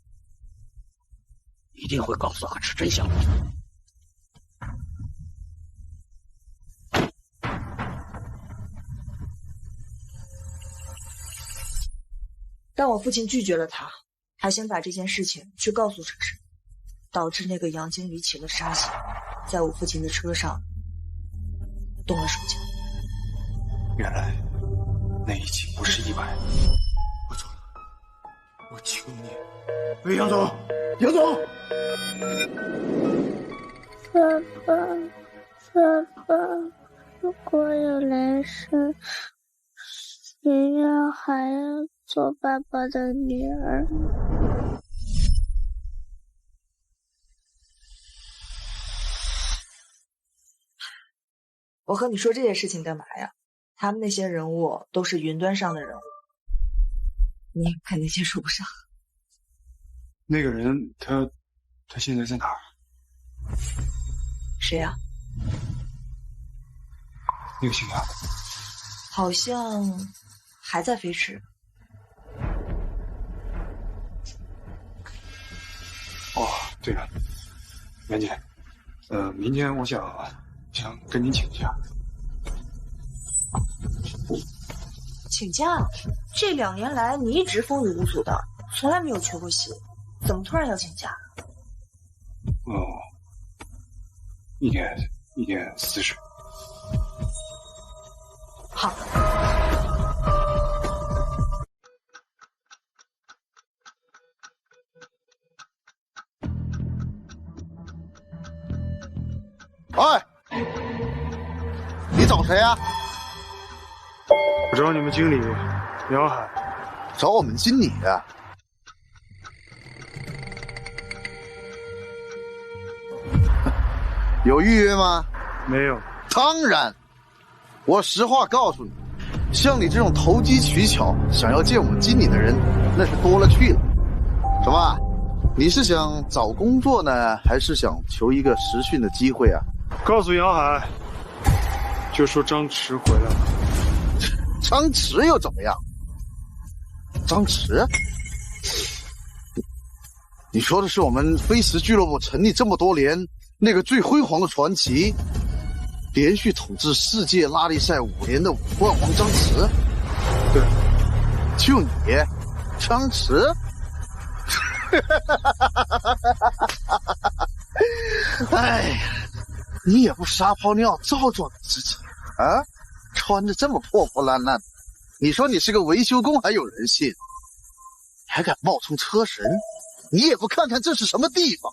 一定会告诉阿赤真相的。但我父亲拒绝了他，还想把这件事情去告诉车神，导致那个杨经理起了杀心，在我父亲的车上动了手脚。原来那一起不是意外，我错了，我求你，喂，杨总，杨总，爸爸，爸爸，如果有来生，圆圆还要做爸爸的女儿。我和你说这些事情干嘛呀？他们那些人物都是云端上的人物，你肯定接触不上。那个人他现在在哪儿？谁呀？那个姓杨，好像还在飞驰。哦，对了，袁姐，明天我想跟您请假。请假？这2年来你一直风雨无阻的，从来没有缺过席，怎么突然要请假？哦，1点40。好。哎，你找谁啊？我找你们经理杨海。找我们经理啊？有预约吗？没有。当然，我实话告诉你，像你这种投机取巧想要见我们经理的人，那是多了去了。什么？你是想找工作呢，还是想求一个实训的机会啊？告诉杨海，就说张弛回来了。张弛又怎么样？张弛？你说的是我们飞驰俱乐部成立这么多年那个最辉煌的传奇，连续统治世界拉力赛5年的5冠王张弛？对，就你，张弛？哎呀，你也不撒泡尿照照你自己啊！穿着这么破破烂烂，你说你是个维修工还有人信，还敢冒充车神？你也不看看这是什么地方？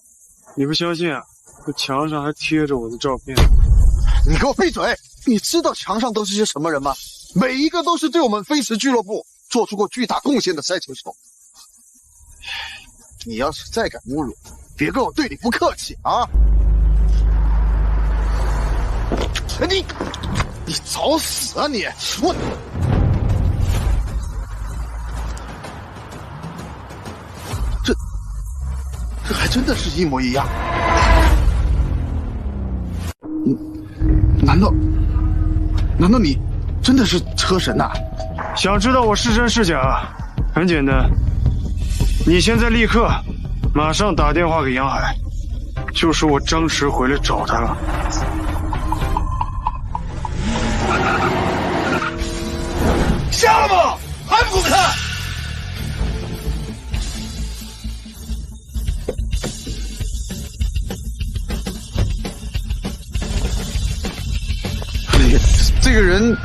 你不相信啊？这墙上还贴着我的照片。你给我闭嘴！你知道墙上都是些什么人吗？每一个都是对我们飞驰俱乐部做出过巨大贡献的赛车手。你要是再敢侮辱，别跟我对你不客气啊！你找死啊你！我这还真的是一模一样。难道你真的是车神呐？想知道我是真是假？很简单，你现在立刻马上打电话给杨海，就说我张弛回来找他了。瞎了吗？还不滚开！这个人，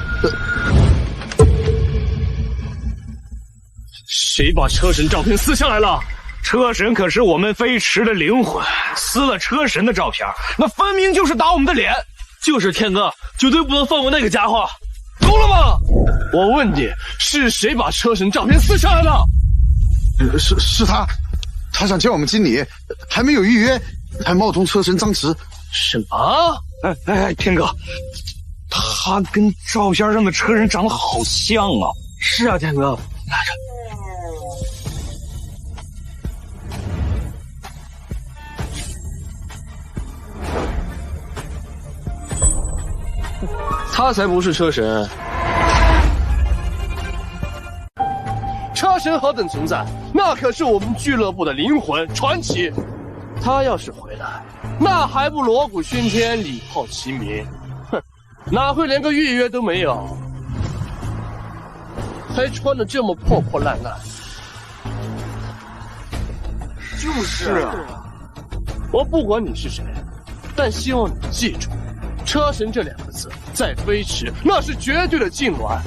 谁把车神照片撕下来了？车神可是我们飞驰的灵魂，撕了车神的照片，那分明就是打我们的脸。就是天哥，绝对不能放过那个家伙，懂了吗？我问你，是谁把车神照片撕下来的？是他，他想见我们经理，还没有预约，还冒充车神张弛。什么？天哥，他跟照片上的车神长得好像啊！是啊，天哥，拿着。他才不是车神，车神何等存在？那可是我们俱乐部的灵魂传奇。他要是回来，那还不锣鼓喧天，礼炮齐鸣？哼，哪会连个预约都没有？还穿得这么破破烂烂。就是啊，我不管你是谁，但希望你记住。车神这2个字在飞驰那是绝对的禁玩，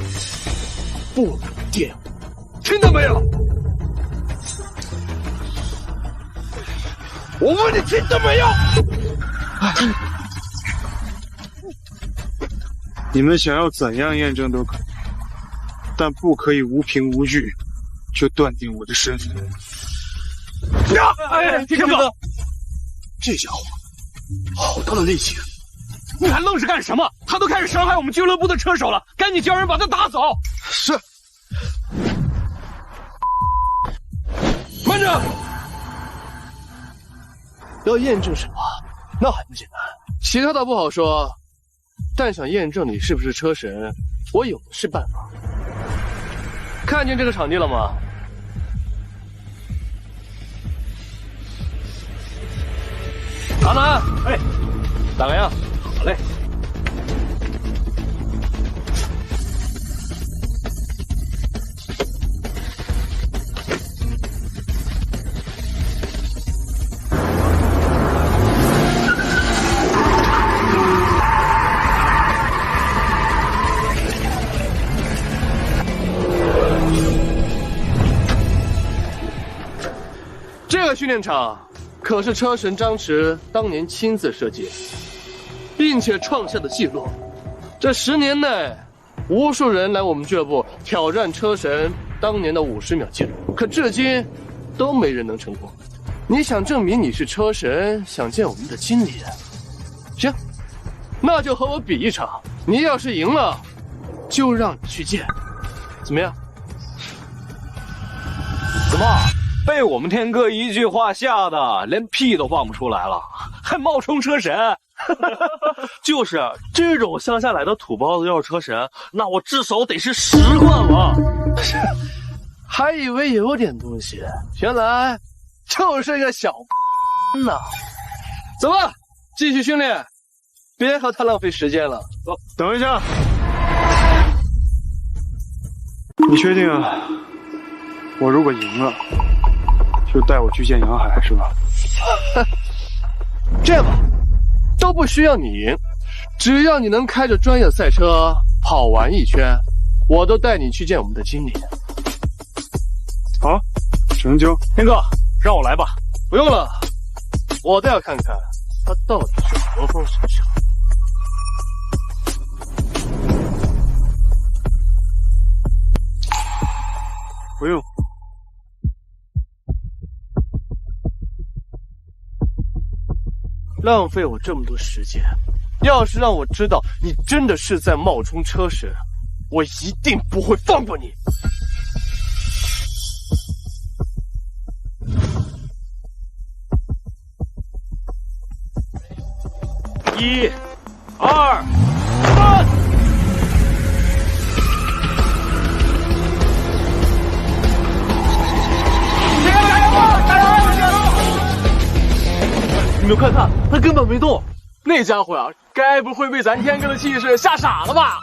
不能玷污，听到没有？我问你听到没有？你们想要怎样验证都可以，但不可以无凭无据就断定我的身份。天哥，这家伙好大的力气！你还愣是干什么？他都开始伤害我们俱乐部的车手了，赶紧叫人把他打走。是。慢着，要验证什么，那还不简单？其他倒不好说，但想验证你是不是车神，我有的是办法。看见这个场地了吗？阿南，哎，咋个样？好嘞。这个训练场可是车神张弛当年亲自设计，并且创下的记录。这10年内，无数人来我们俱乐部挑战车神当年的50秒记录，可至今都没人能成功。你想证明你是车神，想见我们的经理？行，那就和我比一场。你要是赢了，就让你去见，怎么样？怎么？被我们天哥一句话吓得连屁都放不出来了，还冒充车神？就是这种乡下来的土包子要是车神，那我至少得是10冠王。还以为有点东西，原来就是个小呢。走吧，继续训练，别和他浪费时间了。走，等一下，你确定啊？我如果赢了，就带我去见杨海是吧？这样吧，都不需要你赢，只要你能开着专业赛车跑完一圈，我都带你去见我们的经理。好，成交。天哥，让我来吧。不用了，我倒要看看他到底是何方神圣。不用。浪费我这么多时间，要是让我知道你真的是在冒充车神，我一定不会放过你。1、2、3。你们快看，他根本没动。那家伙呀，该不会被咱天哥的气势吓傻了吧？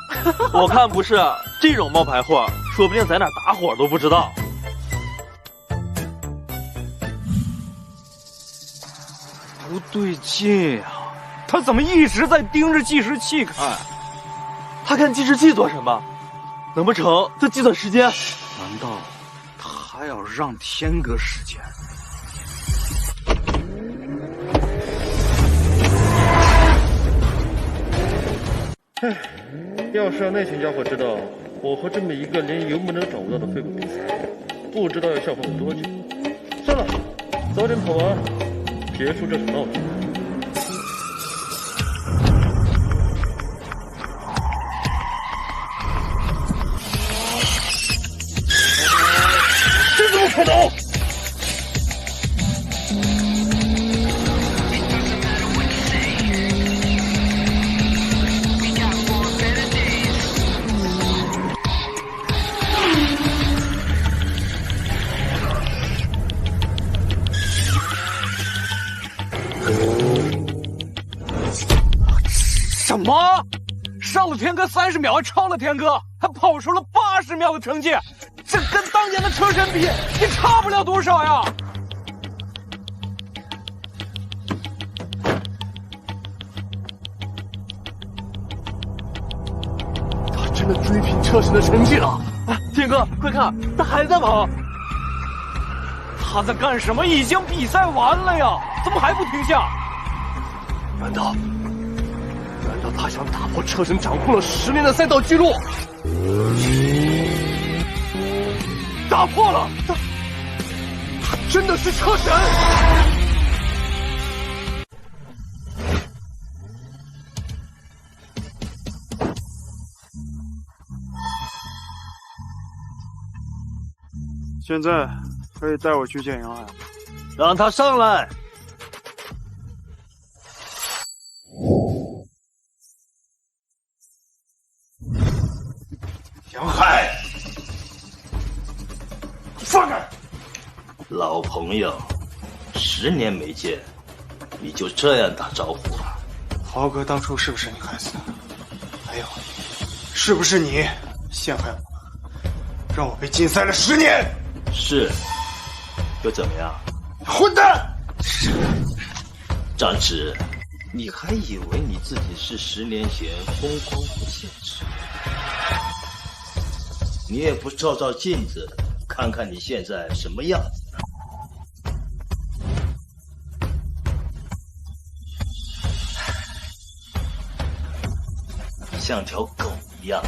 我看不是，这种冒牌货，说不定在哪打火都不知道。不对劲啊！他怎么一直在盯着计时器看？他看计时器做什么？难不成在计算时间？难道他还要让天哥时间？唉，要是让那群家伙知道我和这么一个连油门都找不到的废物比赛，不知道要笑话我多久。算了，早点跑完，结束这场闹剧。这怎么可能？什么？上了天哥30秒，还超了天哥，还跑出了80秒的成绩，这跟当年的车神比，也差不了多少呀！他真的追平车神的成绩了！天哥，快看，他还在跑！他在干什么？已经比赛完了呀，怎么还不停下？难道他想打破车神掌控了10年的赛道记录？打破了！他真的是车神！现在可以带我去见杨海，让他上来。老朋友，10年没见，你就这样打招呼啊？豪哥当初是不是你害死的？还有，是不是你陷害我，让我被禁赛了10年？是，又怎么样？混蛋！张弛，你还以为你自己是10年前风光不限制？你也不照照镜子，看看你现在什么样子？像条狗一样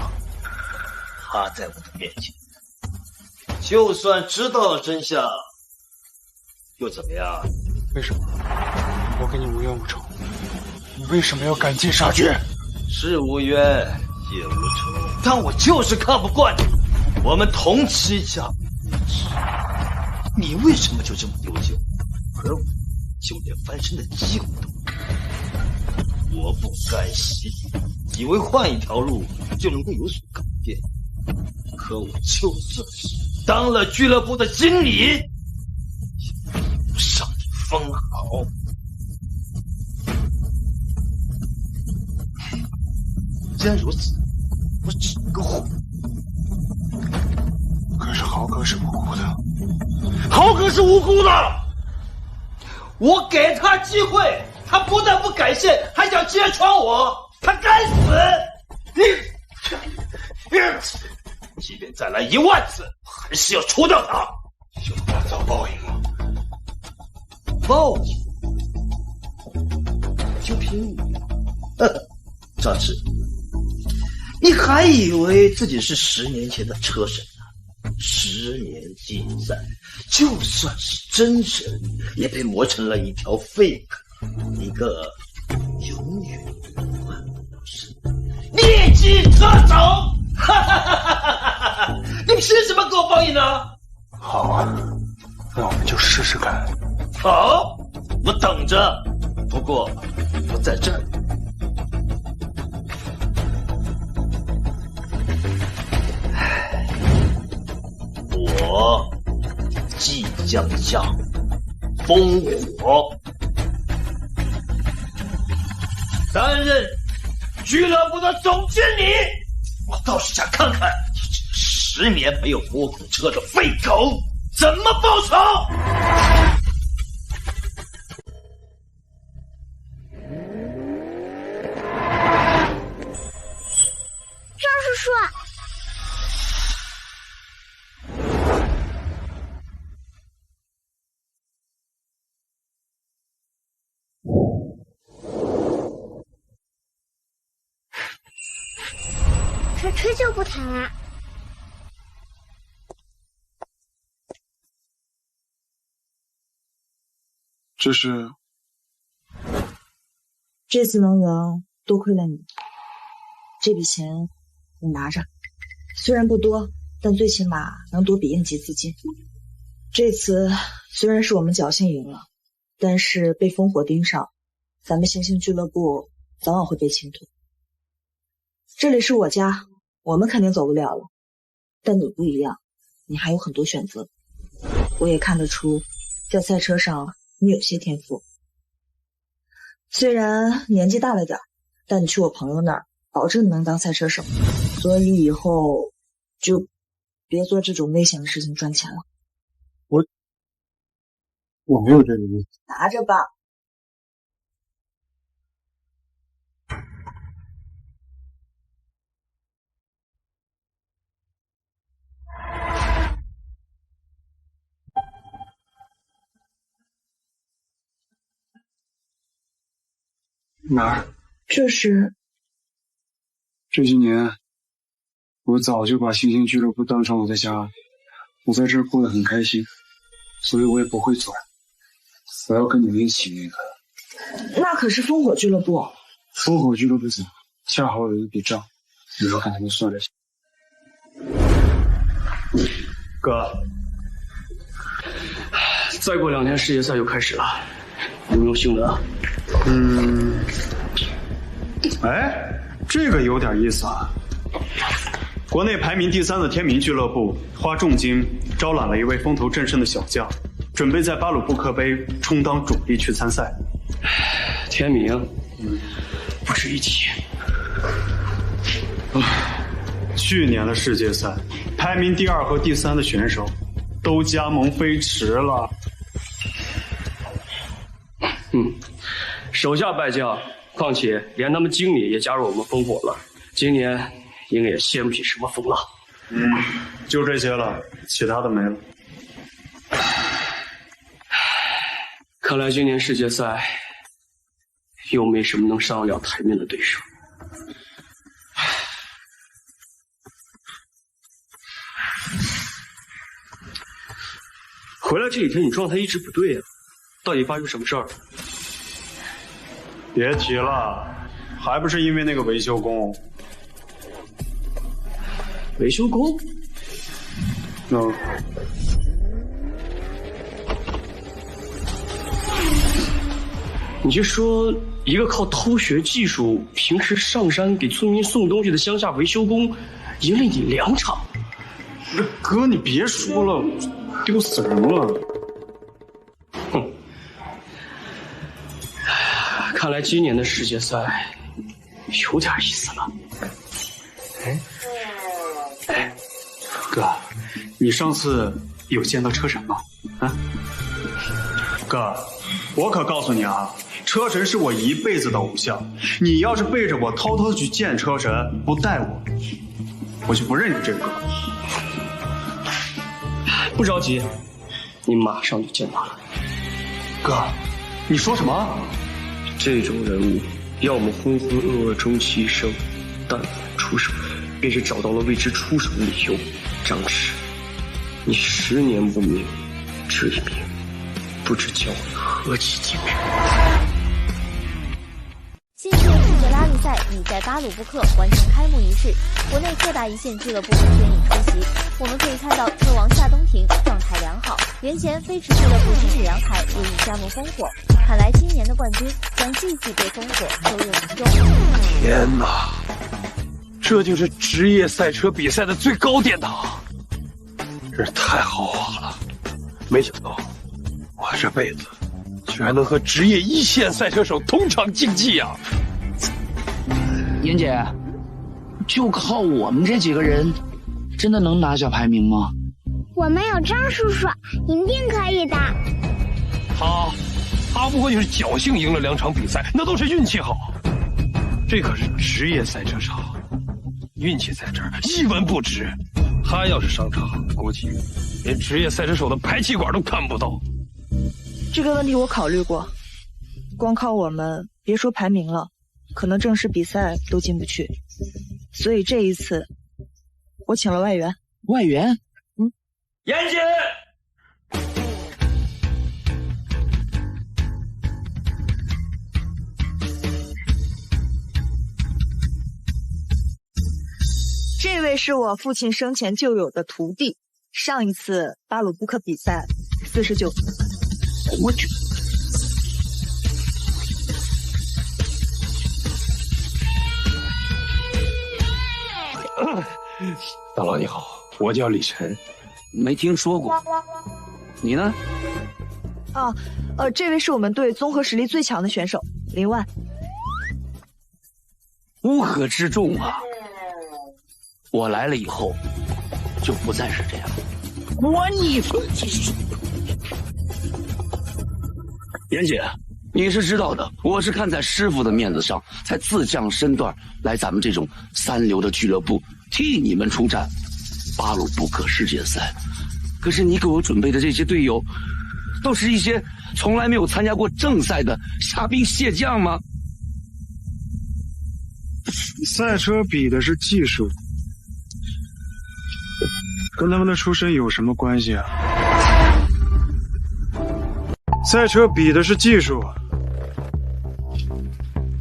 趴在我的面前，就算知道了真相，又怎么样？为什么？我跟你无冤无仇，你为什么要赶尽杀绝？是无冤也无仇，但我就是看不惯你。我们同吃一家，你为什么就这么优秀，而我就连翻身的机会都没有？我不甘心，以为换一条路就能够有所改变，可我就算是当了俱乐部的经理，也比不上你分毫。既然如此，我只能够混。可是豪哥是无辜的，豪哥是无辜的。我给他机会，他不但不感谢，还想揭穿我，他该死！你，即便再来1万次，还是要除掉他。有大遭报应吗？报应？就凭你？张弛，你还以为自己是10年前的车神呢？10年禁赛，就算是真神，也被磨成了一条废壳，一个永远换不了身的劣迹车手！哈哈哈哈哈！你凭什么给我报应呢？好啊，那我们就试试看。好，我等着。不过不在这里。我即将下烽火，担任俱乐部的总经理。我倒是想看看你这个10年没有摸过车的废狗怎么报仇。张叔叔。吹就不弹啊！这次能赢，多亏了你。这笔钱你拿着，虽然不多，但最起码能多笔应急资金。这次虽然是我们侥幸赢了，但是被烽火盯上，咱们星星俱乐部早晚会被清退。这里是我家，我们肯定走不了了，但你不一样，你还有很多选择。我也看得出，在赛车上你有些天赋。虽然年纪大了点，但你去我朋友那儿，保证你能当赛车手。所以以后就别做这种危险的事情赚钱了。我没有这个意思。拿着吧。哪儿？这是这些年，我早就把星星俱乐部当成我的家，我在这儿过得很开心，所以我也不会走。我要跟你们一起那个。那可是烽火俱乐部。烽火俱乐部恰好有一笔账，你要看他们算着。哥，再过2天世界赛又开始了，有没有兴奋啊？哎，这个有点意思啊。国内排名第3的天明俱乐部花重金招揽了一位风头正盛的小将，准备在巴鲁布克杯充当主力去参赛。天明，不值一提。去年的世界赛，排名第2和第3的选手都加盟飞驰了。手下败将，况且连他们经理也加入我们烽火了。今年应该也掀不起什么风浪。就这些了，其他的没了。看来今年世界赛又没什么能上得了台面的对手。回来这几天你状态一直不对啊，到底发生什么事儿？别提了，还不是因为那个维修工。维修工？你是说一个靠偷学技术，平时上山给村民送东西的乡下维修工，赢了你2场？哥，你别说了，丢死人了。哼，看来今年的世界赛有点意思了。哥，你上次有见到车神吗？哥，我可告诉你啊，车神是我一辈子的偶像。你要是背着我偷偷去见车神，不带我就不认你这个哥。不着急，你马上就见到了。哥，你说什么？这种人物，要么浑浑噩噩终其一生，但凡出手，便是找到了为之出手的理由。张弛，你10年不明，这一明，不知教会何其惊人。新届世界拉力赛已在巴鲁布克完成开幕仪式，国内各大一线俱乐部宣颖出席。我们可以看到车王夏东庭状态良好，原前飞驰俱乐部经理杨海也已加盟烽火。看来今年的冠军将继续被烽火收入民众。天哪，这就是职业赛车比赛的最高殿堂，真是太豪华了！没想到我这辈子居然能和职业1线赛车手同场竞技啊！妍姐，就靠我们这几个人，真的能拿下排名吗？我们有张叔叔，一定可以的。他不过就是侥幸赢了2场比赛，那都是运气好。这可是职业赛车场，运气在这儿一文不值。他要是上场，估计连职业赛车手的排气管都看不到。这个问题我考虑过，光靠我们别说排名了，可能正式比赛都进不去。所以这一次，我请了外援。外援？严姐。这位是我父亲生前就有的徒弟，上一次巴鲁布克比赛49。我去！大佬你好，我叫李晨。没听说过。你呢？这位是我们队综合实力最强的选手林万。乌合之众啊！我来了以后，就不再是这样。妍姐，你是知道的，我是看在师傅的面子上，才自降身段来咱们这种3流的俱乐部替你们出战巴鲁布克世界赛。可是你给我准备的这些队友，都是一些从来没有参加过正赛的虾兵蟹将吗？赛车比的是技术，跟他们的出身有什么关系啊？赛车比的是技术，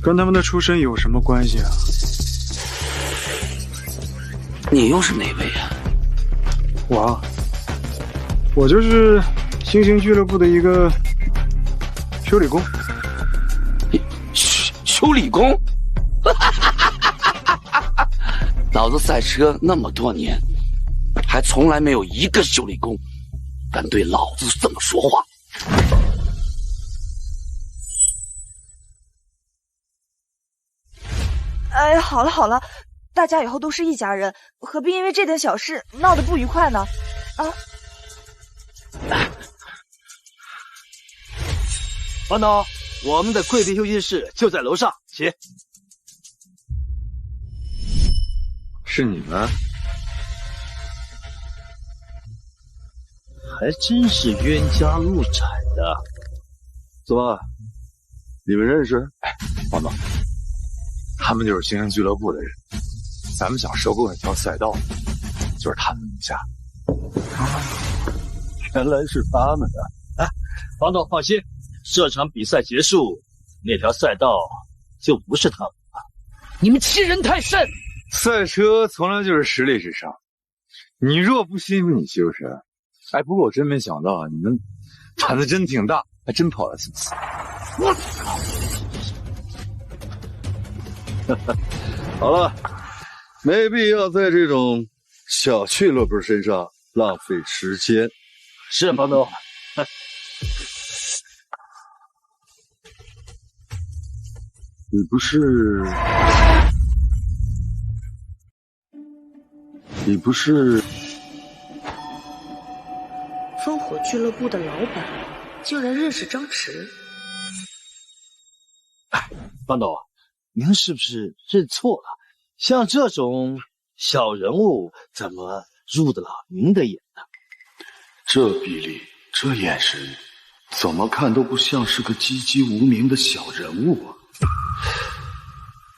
跟他们的出身有什么关系啊？你又是哪位啊？我就是星星俱乐部的一个修理工。修理工？老子赛车那么多年，还从来没有一个修理工敢对老子这么说话。哎，好了好了，大家以后都是一家人，何必因为这点小事闹得不愉快呢？啊！班导，我们的贵宾休息室就在楼上，请。是你们？还真是冤家路窄的。怎么？你们认识？哎，王总，他们就是星星俱乐部的人。咱们想收购那条赛道，就是他们名下。原来是他们的。哎，王总放心，这场比赛结束，那条赛道就不是他们了。你们欺人太甚！赛车从来就是实力至上，你若不信，你就是。哎，不过我真没想到你们胆子真挺大，还真跑来4次。我操！好了，没必要在这种小俱乐部身上浪费时间。是，房东。你不是烽火俱乐部的老板竟然认识张弛。哎，方董，您是不是认错了？像这种小人物怎么入得了您的眼呢？这比例，这眼神，怎么看都不像是个籍籍无名的小人物啊，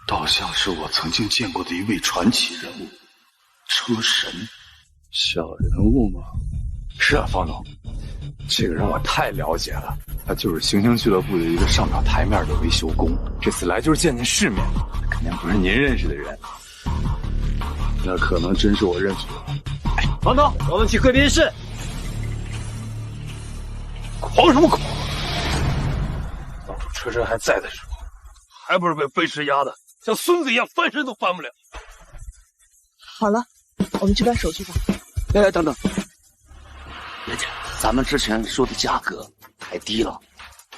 倒像是我曾经见过的一位传奇人物——车神。小人物吗？是啊，方总，这个人我太了解了，他就是星星俱乐部的一个上不了台面的维修工，这次来就是见见世面，肯定不是您认识的人。那可能真是我认识的。哎，房东，我们去贵宾室。狂什么狂？当初车神还在的时候，还不是被飞驰压的，像孙子一样翻身都翻不了。好了，我们去办手续吧。哎，等等。姐姐，咱们之前说的价格太低了，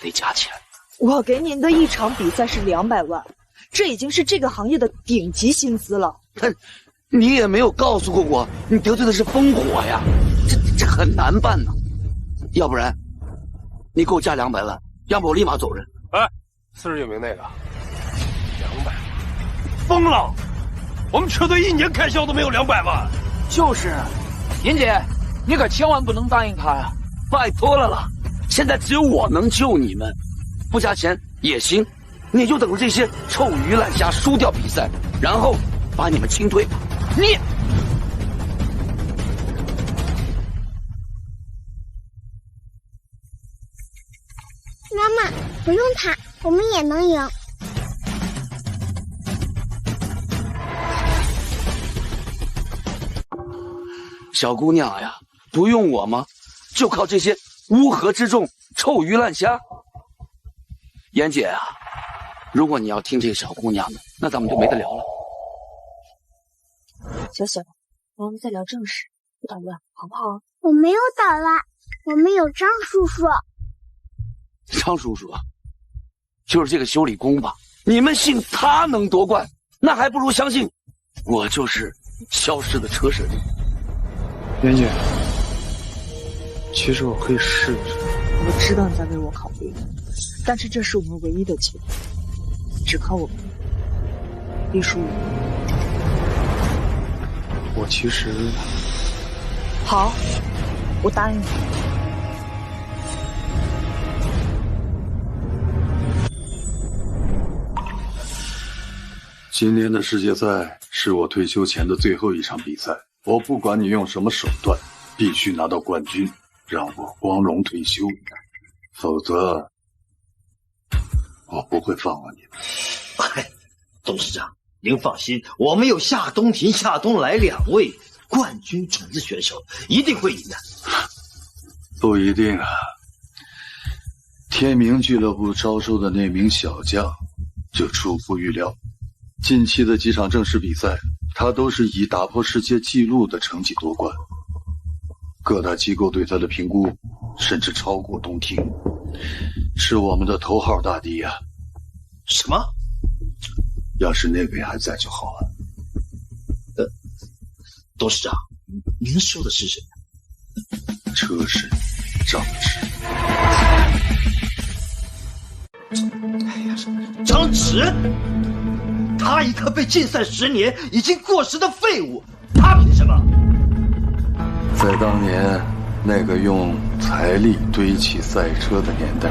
得加钱。我给您的一场比赛是200万，这已经是这个行业的顶级薪资了。你也没有告诉过我，你得罪的是烽火呀，这很难办呢。要不然，你给我加200万，要不我立马走人。哎，49名那个，200万，疯了！我们车队1年开销都没有200万。就是，妍姐。你可千万不能答应他呀！拜托了啦！现在只有我能救你们，不加钱也行。你就等着这些臭鱼烂虾输掉比赛，然后把你们清退吧。你妈妈不用怕，我们也能赢。小姑娘呀！不用我吗？就靠这些乌合之众、臭鱼烂虾。妍姐啊，如果你要听这个小姑娘的，那咱们就没得聊了。小小，我们再聊正事，不捣乱，好不好？我没有捣乱，我们有张叔叔。张叔叔啊，就是这个修理工吧？你们信他能夺冠，那还不如相信我就是消失的车神。妍姐。其实我可以试试。我知道你在为我考虑，但是这是我们唯一的机会，只靠我们，必输无疑。我其实……好，我答应你。今年的世界赛是我退休前的最后一场比赛，我不管你用什么手段，必须拿到冠军。让我光荣退休，否则我不会放过你们。哎，董事长，您放心，我们有夏冬庭、夏冬来2位冠军种子选手，一定会赢的。不一定啊。天明俱乐部招收的那名小将就出乎预料，近期的几场正式比赛，他都是以打破世界纪录的成绩夺冠。各大机构对他的评估甚至超过东庭，是我们的头号大敌啊！什么？要是那位还在就好了。董事长，您说的是谁？车神张弛。张弛，他一个被禁赛10年、已经过时的废物，他凭什么？在当年那个用财力堆砌赛车的年代，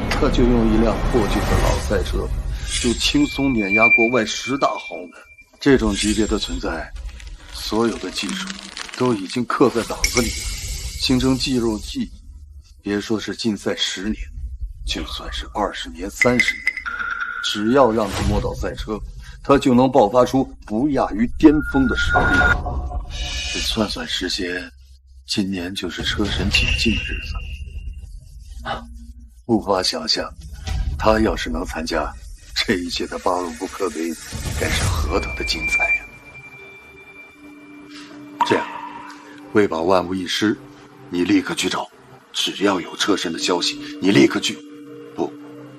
他就用一辆破旧的老赛车，就轻松碾压国外10大豪门。这种级别的存在，所有的技术都已经刻在脑子里了，形成肌肉记忆。别说是禁赛10年，就算是20年、30年，只要让他摸到赛车，他就能爆发出不亚于巅峰的实力。这算算时间，今年就是车神解禁的日子。无法想象，他要是能参加这一届的巴鲁布克杯，该是何等的精彩呀！这样，为保万无一失，你立刻去找，只要有车神的消息，你立刻去，不，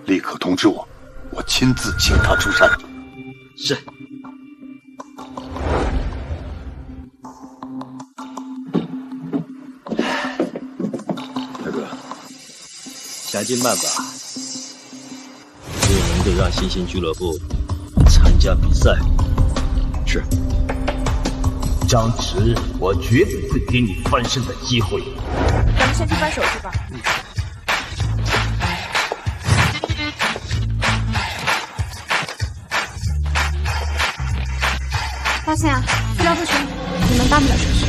立刻通知我，我亲自请他出山。是。大哥，想尽办法，就能够让新兴俱乐部参加比赛。是。张弛，我绝不会给你翻身的机会。咱们先去办手续吧。抱歉啊，资料不全，你们办不了手续。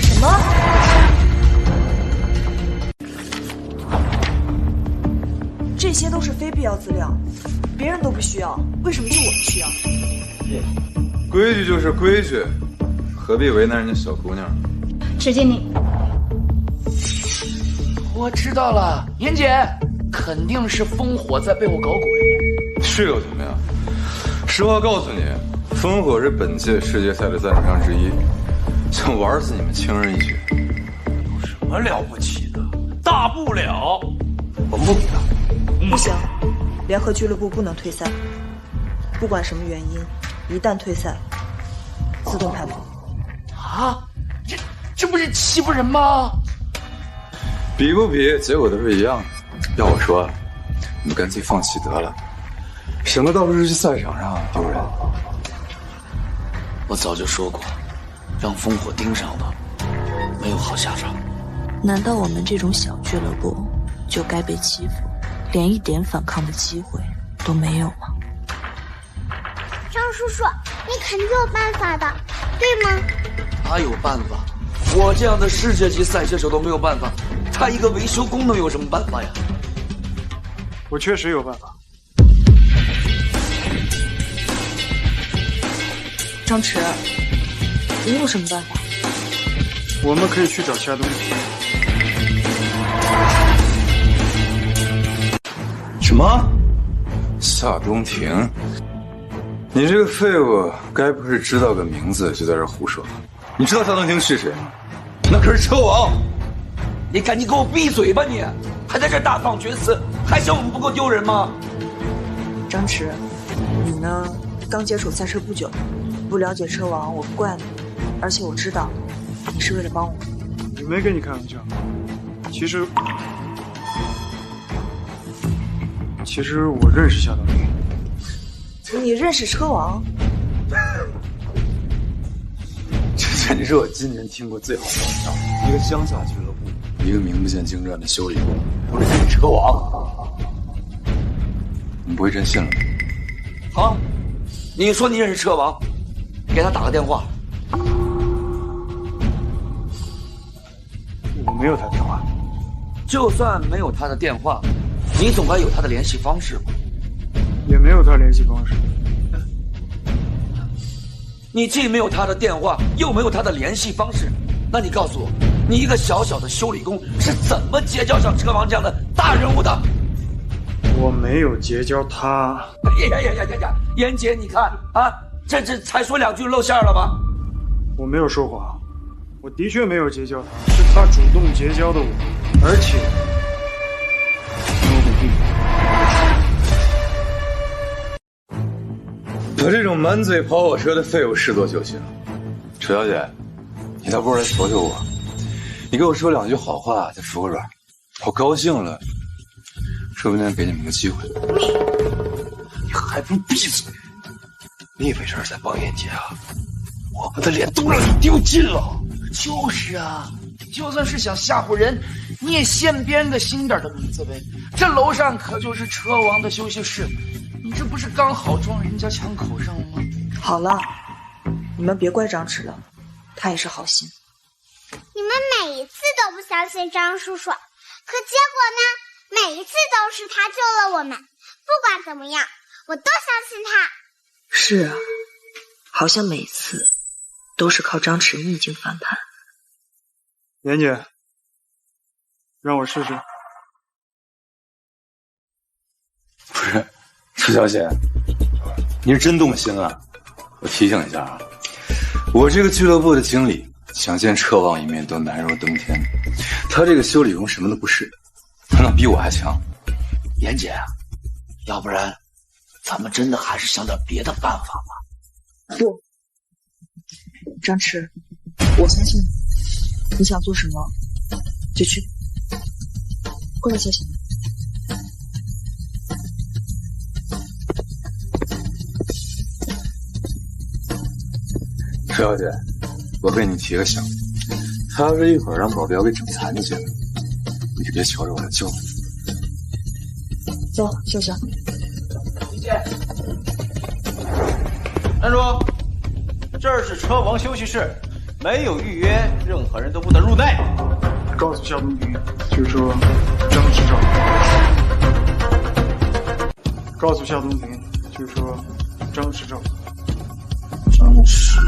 什么？这些都是非必要资料，别人都不需要，为什么就我们需要？规矩就是规矩，何必为难人家小姑娘？史经理，我知道了，妍姐，肯定是烽火在背后搞鬼。是又怎么样？实话告诉你，烽火是本届世界赛的赞助商之一，想玩死你们轻而易举。有什么了不起的？大不了我们不比了。不行，联合俱乐部不能退赛，不管什么原因，一旦退赛，自动排跑。啊，这不是欺负人吗？比不比，结果都是一样的。要我说，你们干脆放弃得了，省得到日系赛场上丢人。我早就说过，让烽火盯上了，没有好下场。难道我们这种小俱乐部就该被欺负，连一点反抗的机会都没有吗？张叔叔，你肯定有办法的，对吗？他有办法，我这样的世界级赛车手都没有办法，他一个维修工能有什么办法呀？我确实有办法。张弛，你有什么办法？我们可以去找夏冬庭。什么？夏冬庭？你这个废物，该不是知道个名字就在这胡说吧？你知道夏冬庭是谁吗？那可是车王！你赶紧给我闭嘴吧你！还在这大放厥词，还嫌我们不够丢人吗？张弛，你呢？刚接触赛车不久，不了解车王，我不怪你。而且我知道，你是为了帮我。我没跟你开玩笑。其实我认识夏冬庭。你认识车王？这简直是我今年听过最好的玩笑。一个乡下俱乐部，一个名不见经传的修理工，不是认识车王？你不会真信了吧？好，你说你认识车王，给他打个电话。我没有他电话。就算没有他的电话，你总该有他的联系方式吧？也没有他联系方式。你既没有他的电话，又没有他的联系方式，那你告诉我，你一个小小的修理工是怎么结交上车王这样的大人物的？我没有结交他。呀！妍姐，你看啊，这才说2句露馅了吧？我没有说谎，我的确没有结交他，是他主动结交的我，而且跟我比。我这种满嘴跑火车的废物试多就行。楚小姐，你倒不如来求求我，你给我说2句好话再服个软，我高兴了，说不定给你们个机会。你还不闭嘴！你以为这是在帮燕姐啊？我们的脸都让你丢尽了。就是啊，就算是想吓唬人，你也现编个新点的名字呗。这楼上可就是车王的休息室，你这不是刚好撞人家枪口上了吗？好了，你们别怪张弛了，他也是好心。你们每一次都不相信张叔叔，可结果呢？每一次都是他救了我们。不管怎么样，我都相信他。是啊，好像每次都是靠张弛逆境翻盘。妍姐，让我试试。不是，楚小姐，你是真动心啊！我提醒一下啊，我这个俱乐部的经理想见彻王一面都难如登天，他这个修理工什么都不是，他能比我还强？妍姐，要不然咱们真的还是想点别的办法吧。不，张弛，我相信你想做什么就去。过来，谢谢。楚小姐，我为你提个醒，他要是一会儿让保镖给整残疾了，你就别求着我来救你。走，秀秀。李姐，站住！这是车王休息室，没有预约，任何人都不得入内。告诉夏东平，就说张弛找。告诉夏东平，就说张弛找。张弛。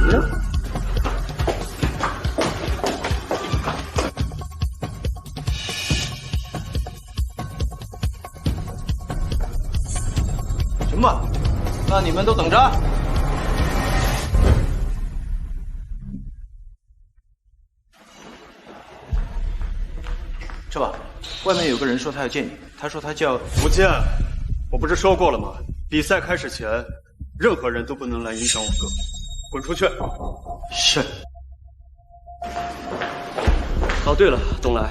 行吧，那你们都等着。是吧？外面有个人说他要见你，他说他叫不见。我不是说过了吗？比赛开始前，任何人都不能来影响我哥。滚出去！是。哦，对了，东来，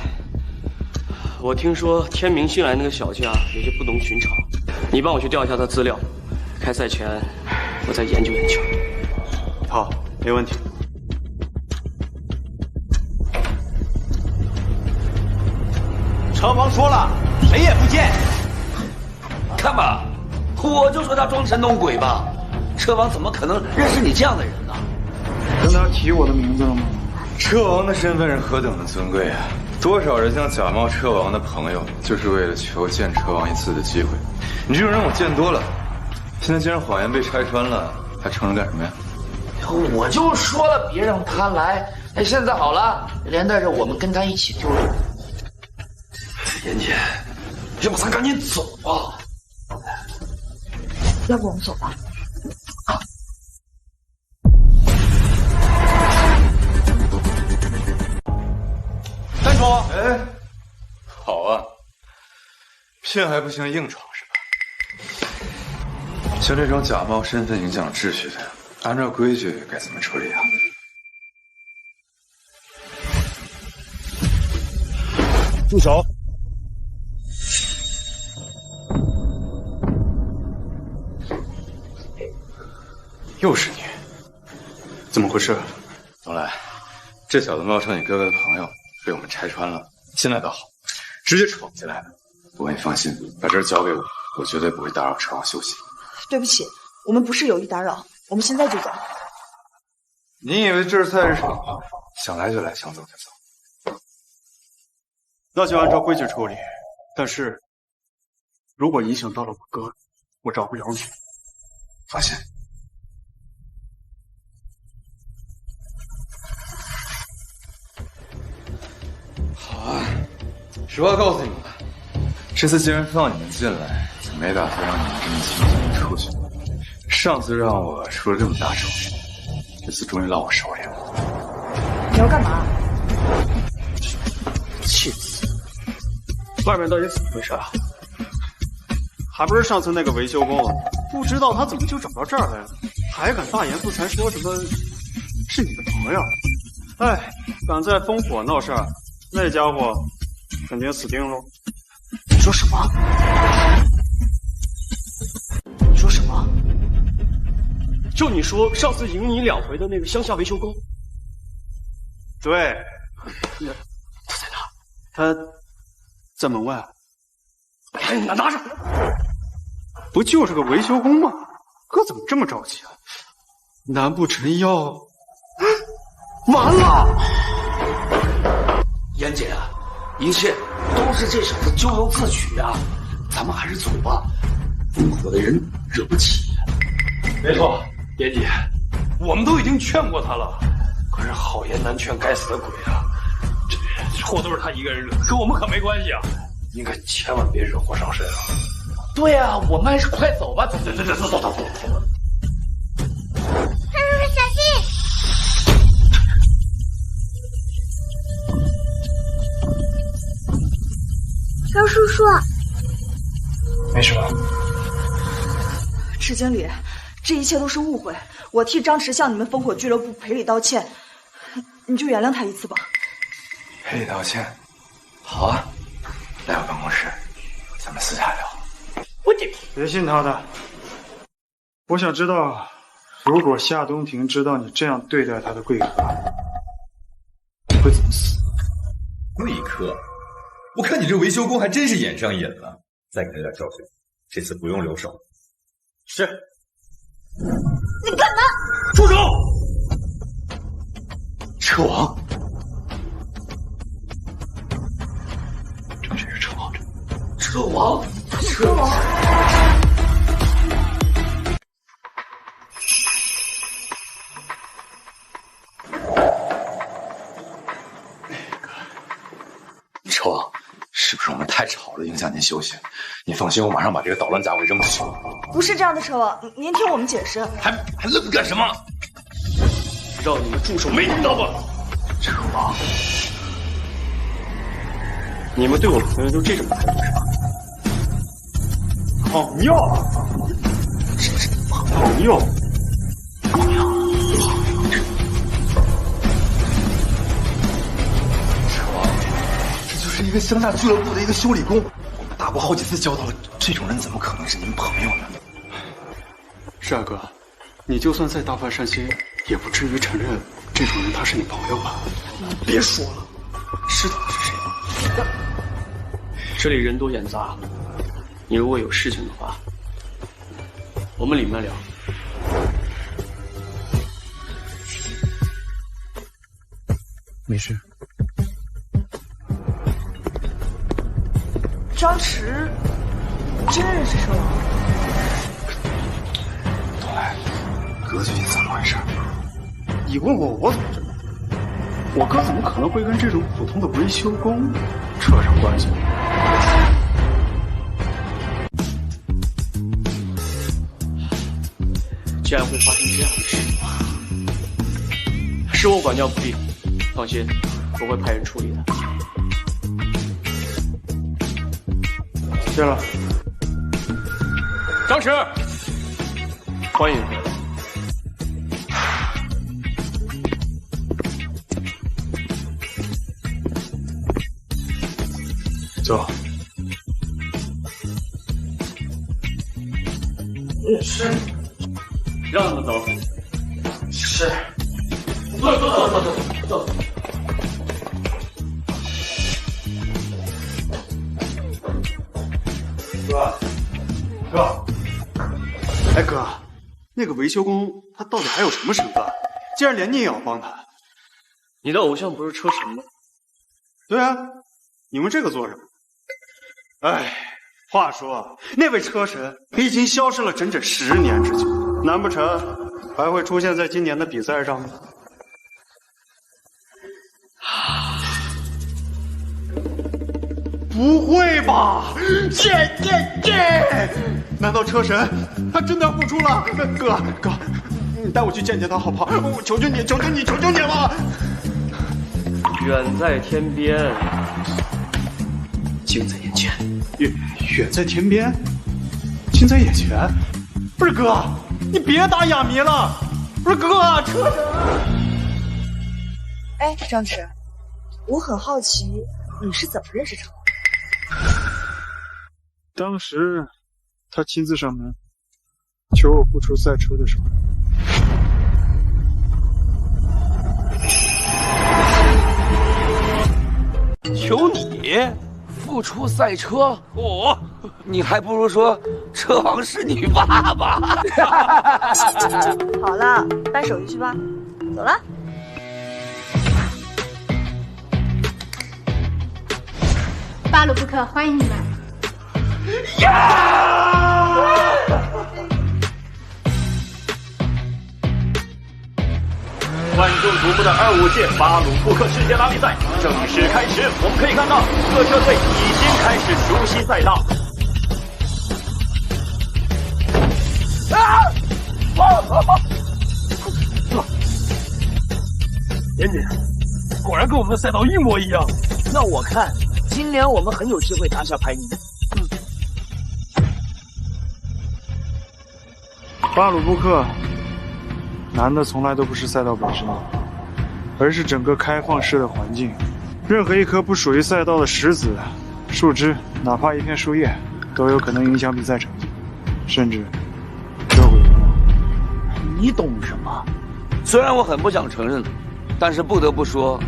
我听说天明新来那个小将有些不同寻常，你帮我去调一下他资料，开赛前我再研究研究。好，没问题。车王说了，谁也不见。看吧，我就说他装神弄鬼吧，车王怎么可能认识你这样的人呢？跟他提我的名字了吗？车王的身份是何等的尊贵啊！多少人像假冒车王的朋友，就是为了求见车王一次的机会。你这种人我见多了，现在既然谎言被拆穿了，还撑着干什么呀？我就说了别让他来，哎，现在好了，连带着我们跟他一起丢人。妍姐，要不咱赶紧走吧？要不我们走吧？站住！哎，好啊，骗还不行，硬闯是吧？像这种假冒身份影响秩序的，按照规矩该怎么处理啊？住手！又是你，怎么回事？东来，这小子冒充你哥哥的朋友，被我们拆穿了。现在倒好，直接闯进来了。不过你放心，把这儿交给我，我绝对不会打扰车王休息。对不起，我们不是有意打扰，我们现在就走。你以为这是菜市场吗？想来就来，想走就走。那就按照规矩处理。但是，如果影响到了我哥，我饶不了你。放心。好啊，实话告诉你们吧，这次既然放你们进来，就没打算让你们这么轻松的出去。上次让我出了这么大手笔，这次终于落我手里了。你要干嘛？气死！外面到底怎么回事啊？还不是上次那个维修工，不知道他怎么就找到这儿来了。还敢大言不惭说什么是你的朋友？哎，敢在烽火闹事儿，那家伙肯定死定喽！你说什么？你说什么？就你说上次赢你2回的那个乡下维修工？对，他在哪？他在门外。哎，拿着！不就是个维修工吗？哥怎么这么着急啊？难不成要……完了！妍姐啊，一切都是这小子咎由自取啊！咱们还是走吧，烽火的人惹不起。没错，妍姐，我们都已经劝过他了，可是好言难劝，该死的鬼啊！这祸都是他一个人惹的，跟我们可没关系啊！应该千万别惹祸上身啊！对啊，我们还是快走吧，走。潘叔叔小心！张叔叔，没什么。池经理，这一切都是误会，我替张弛向你们烽火俱乐部赔礼道歉，你就原谅他一次吧。赔礼道歉，好啊，来我办公室，咱们私下聊。别信他的，我想知道，如果夏东庭知道你这样对待他的贵哥，会怎么死？贵客，我看你这维修工还真是眼上瘾了，再给他点教训，这次不用留手。是。你干嘛？住手！车王，这真是车王，车王。车王，是不是我们太吵了，影响您休息？您放心，我马上把这个捣乱家伙给扔出去。不是这样的，车王，您听我们解释。还愣干什么？让你们住手，没听到吗？车王，你们对我朋友就这种态度是吧？朋友，朋友，车王，这就是一个乡下俱乐部的一个修理工，我们打过好几次交道了，这种人怎么可能是您朋友呢？是啊，哥，你就算再大发善心，也不至于承认这种人他是你朋友吧？别说了，知道他是谁吗？这里人多眼杂，你如果有事情的话，我们里面聊。没事。张弛真认识车王？东来，哥最近怎么回事？你问我，我怎么知道？我哥怎么可能会跟这种普通的维修工扯上关系？竟然会发生这样的事，是我管教不力，放心，我会派人处理的。谢了，张弛，欢迎回来。走。是。让他们走。是。走。哥，哎哥，那个维修工他到底还有什么身份？竟然连你也要帮他？你的偶像不是车神吗？对啊，你们这个做什么？哎，话说那位车神已经消失了整整10年之久，难不成还会出现在今年的比赛上吗？不会吧！难道车神他真的要复出了？哥，你带我去见见他好不好？我求求你了！远在天边，近在眼前。远在天边，近在眼前。不是哥，你别打哑谜了。不是哥啊，车神。哎，张弛，我很好奇，你是怎么认识程龙？当时他亲自上门求我复出赛车的时候。求你复出赛车？你还不如说车王是你爸爸。好了，办手续去吧，走了。巴鲁布克，欢迎你们！万众瞩目的25届巴鲁布克世界拉力赛正式开始，我们可以看到各车队已经开始熟悉赛道。严姐，果然跟我们的赛道一模一样。那我看今年我们很有机会拿下排名。巴鲁布克难的从来都不是赛道本身，而是整个开放式的环境。任何一颗不属于赛道的石子、树枝，哪怕一片树叶，都有可能影响比赛成绩，甚至车毁人亡。你懂什么？虽然我很不想承认，但是不得不说，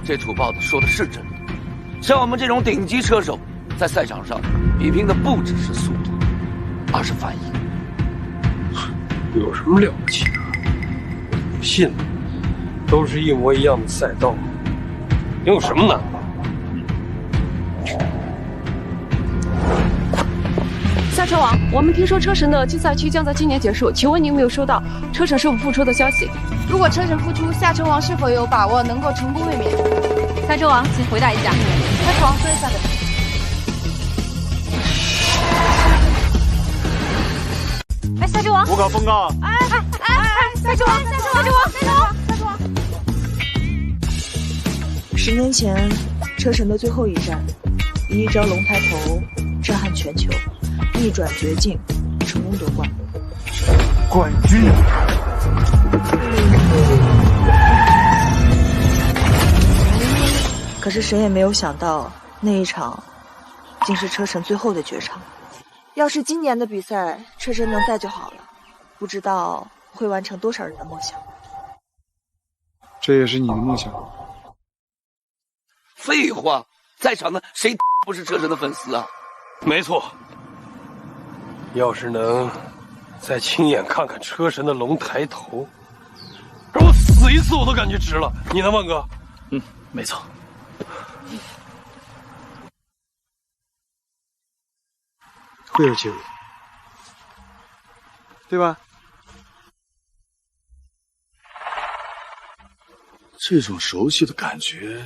这土包子说的是真的。像我们这种顶级车手，在赛场上比拼的不只是速度，而是反应。有什么了不起的？不信了，都是一模一样的赛道，有什么难的？赛车王，我们听说车神的竞赛期将在今年结束，请问您有没有收到车神是否复出的消息？如果车神复出，赛车王是否有把握能够成功卫冕？赛车王，请回答一下。赛车王说一下呗。哎，赛车王，我搞风告。赛车王！10年前，车神的最后一战，以一招龙抬头震撼全球，逆转绝境，成功夺冠。冠军！可是谁也没有想到，那一场竟是车神最后的绝唱。要是今年的比赛车神能在就好了，不知道会完成多少人的梦想。这也是你的梦想。废话，在场的谁不是车神的粉丝啊？没错，要是能再亲眼看看车神的龙抬头，让我死一次我都感觉值了。你呢，万哥？没错。会有机会，对吧？这种熟悉的感觉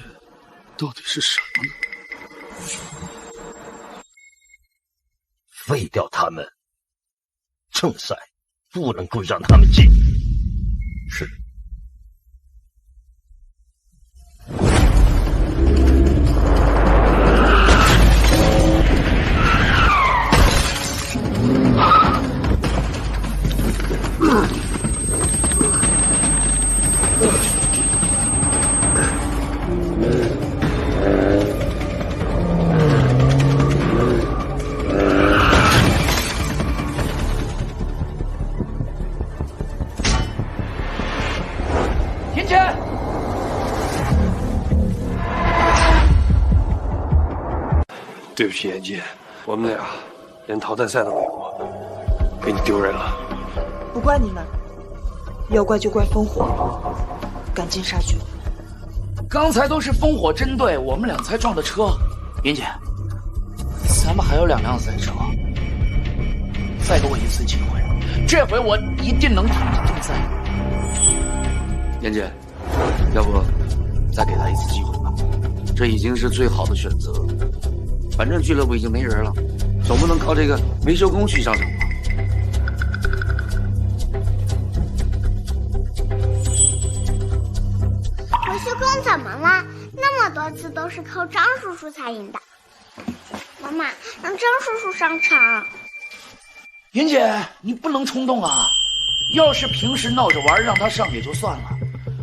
到底是什么呢？废掉他们，正赛不能够让他们进。是。停前！对不起，严姐，我们俩连淘汰赛都没过，给你丢人了。不怪你们，要怪就怪烽火，赶尽杀绝。刚才都是烽火针对我们俩才撞的车，云姐，咱们还有2辆赛车，再给我一次机会，这回我一定能挺进正赛。妍姐，要不再给他一次机会吧？这已经是最好的选择了。反正俱乐部已经没人了，总不能靠这个维修工去上场吧？维修工怎么了？那么多次都是靠张叔叔才赢的。妈妈，让张叔叔上场。妍姐，你不能冲动啊！要是平时闹着玩，让他上也就算了，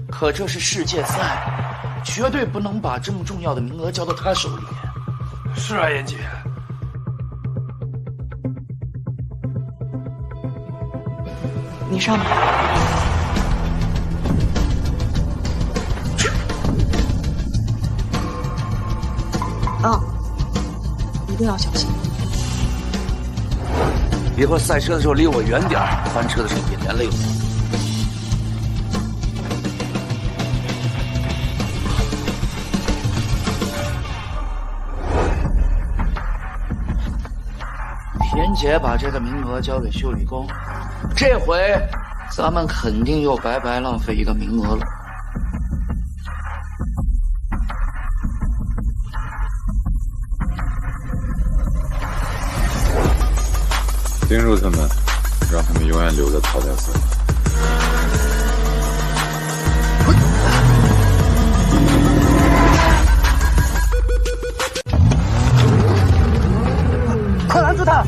可这是世界赛，绝对不能把这么重要的名额交到他手里。是啊，严姐。你上吧。一定要小心。以后赛车的时候离我远点，翻车的时候别连累我。田姐把这个名额交给修理工，这回咱们肯定又白白浪费一个名额了。盯住他们，让他们永远留在淘汰赛。快拦住他！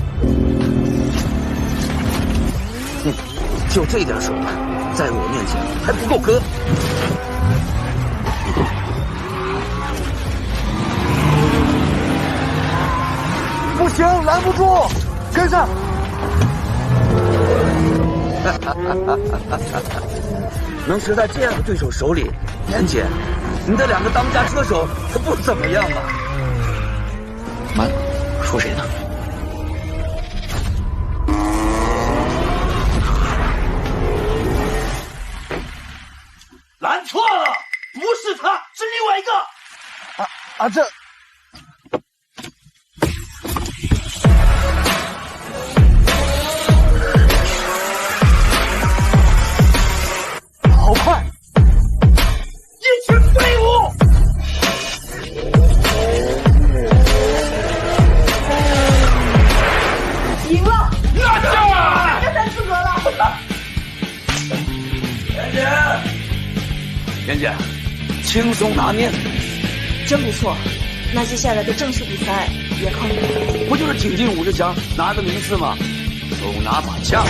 就这点手段，在我面前还不够格。不行，拦不住，跟上！能死在这样的对手手里，严姐，你的2个当家车手可不怎么样啊！妈，说谁呢？拦错了，不是他，是另外一个。这。好快！一群废物！赢了！拿这才资格了！严姐，轻松拿捏，真不错。那接下来的正式比赛也靠你了。不就是挺进50强拿个名次吗？手拿把枪。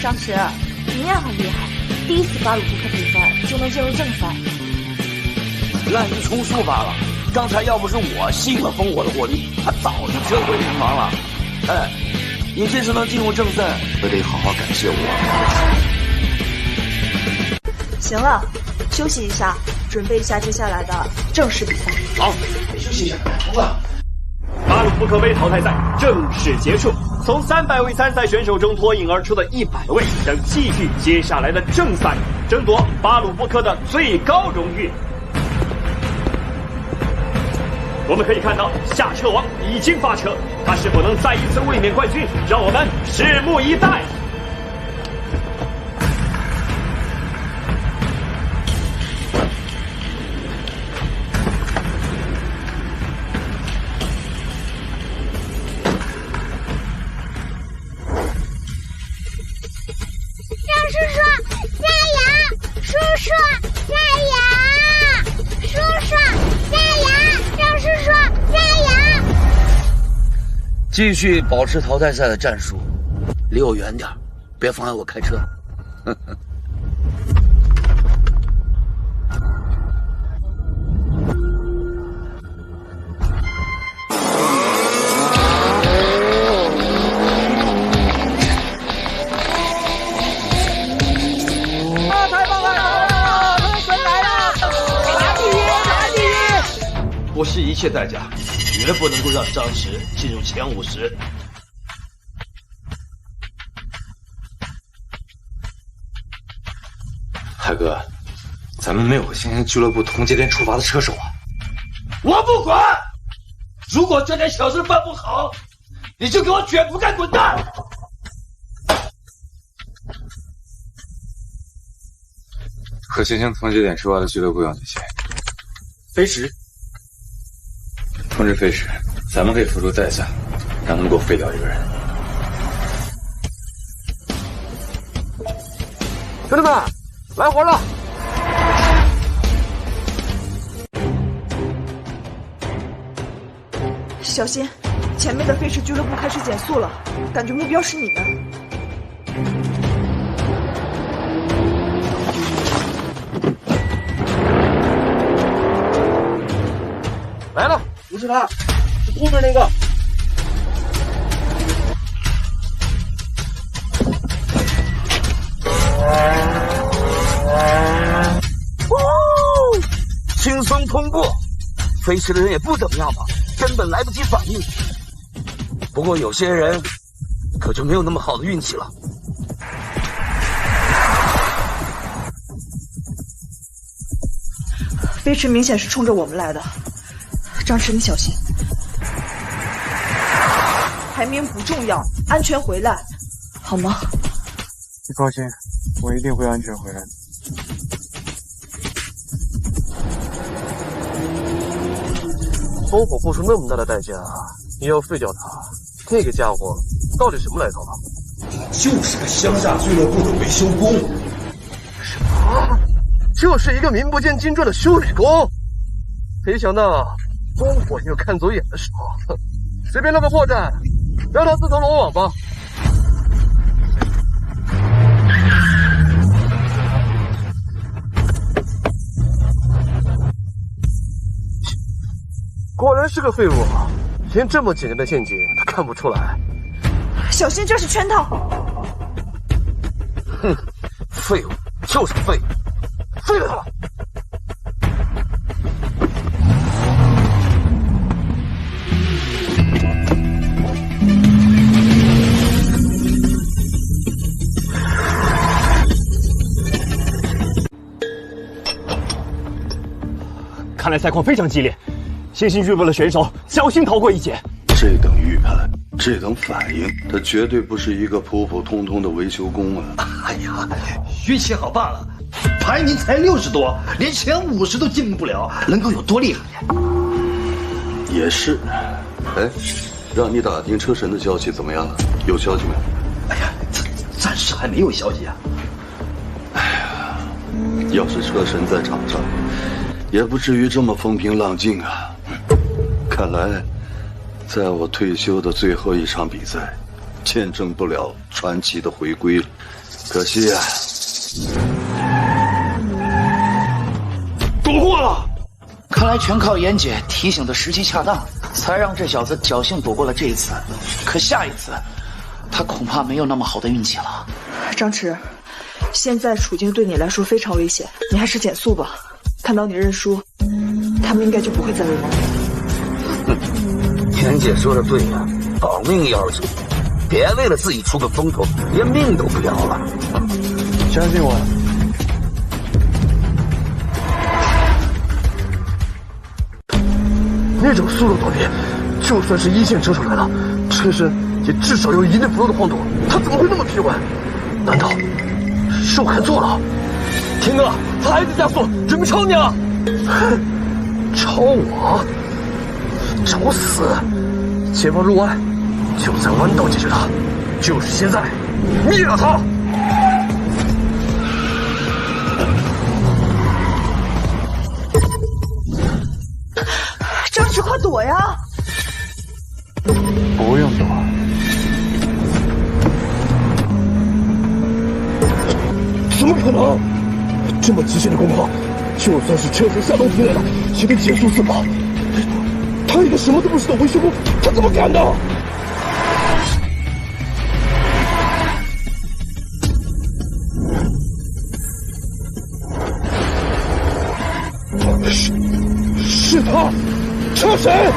张弛，你也很厉害，第一次巴鲁布克比赛就能进入正赛。滥竽充数罢了。刚才要不是我吸引了烽火的火力，他早就折回人房了。哎，你这次能进入正赛，可得好好感谢我。行了，休息一下，准备一下接下来的正式比赛。好，休息一下，不吧。巴鲁布克杯淘汰赛正式结束，从300位参赛选手中脱颖而出的100位将继续接下来的正赛，争夺巴鲁布克的最高荣誉。我们可以看到下车王已经发车，他是否能再一次卫冕冠军，让我们拭目以待。继续保持淘汰赛的战术，离我远点，别妨碍我开车。太棒了！神来了！拿第一，拿第一！不惜一切代价，绝不能够让张弛进入前50。海哥，咱们没有和星星俱乐部同节点出发的车手啊！我不管，如果这点小事办不好，你就给我卷铺盖滚蛋！和星星同节点出发的俱乐部有哪些？飞驰。通知飞驰，咱们可以付出代价，让他们给我废掉一个人。兄弟们，来活了！小心，前面的飞驰俱乐部开始减速了，感觉目标是你们。来了，不是他，是后面那个。轻松通过，飞驰的人也不怎么样吧，根本来不及反应。不过有些人可就没有那么好的运气了。飞驰明显是冲着我们来的，张弛你小心。排名不重要，安全回来，好吗？你放心，我一定会安全回来的。烽火付出那么大的代价，也要废掉他，这个家伙到底什么来头啊？就是个乡下俱乐部的维修工。什么？就是一个名不见经传的修理工？没想到烽火也有看走眼的时候。随便弄个破绽，让他自投罗网吧。果然是个废物，连这么简单的陷阱他看不出来。小心，这是圈套！哼，废物就是废物，废了他！看来赛况非常激烈。星星俱乐部的选手侥幸逃过一劫。这等预判，这等反应，他绝对不是一个普普通通的维修工啊！哎呀，运气好罢了，排名才60多，连前50都进不了，能够有多厉害呀？也是。哎，让你打听车神的消息怎么样了？有消息没？哎呀，暂时还没有消息啊。哎呀，要是车神在场上，也不至于这么风平浪静啊。看来，在我退休的最后一场比赛，见证不了传奇的回归了，可惜啊。躲过了，看来全靠妍姐提醒的时机恰当，才让这小子侥幸躲过了这一次。可下一次，他恐怕没有那么好的运气了。张弛，现在处境对你来说非常危险，你还是减速吧。看到你认输，他们应该就不会再为难你。妍姐说的对呀，保命要紧，别为了自己出个风头，连命都不要了。相信我。那种速度躲避，就算是一线车手来了，车身也至少有一定幅度的晃动，他怎么会那么平稳？难道是我看错了？天哥，他还在加速，准备超你了！超我？找死！前方入弯，就在弯道解决他，就是现在，灭了他！张弛，快躲呀！不用躲。怎么可能？这么极限的工况，就算是车神夏冬停来了，也得减速自保。他一个什么都不知道维修工，他怎么敢呢？是他，车神！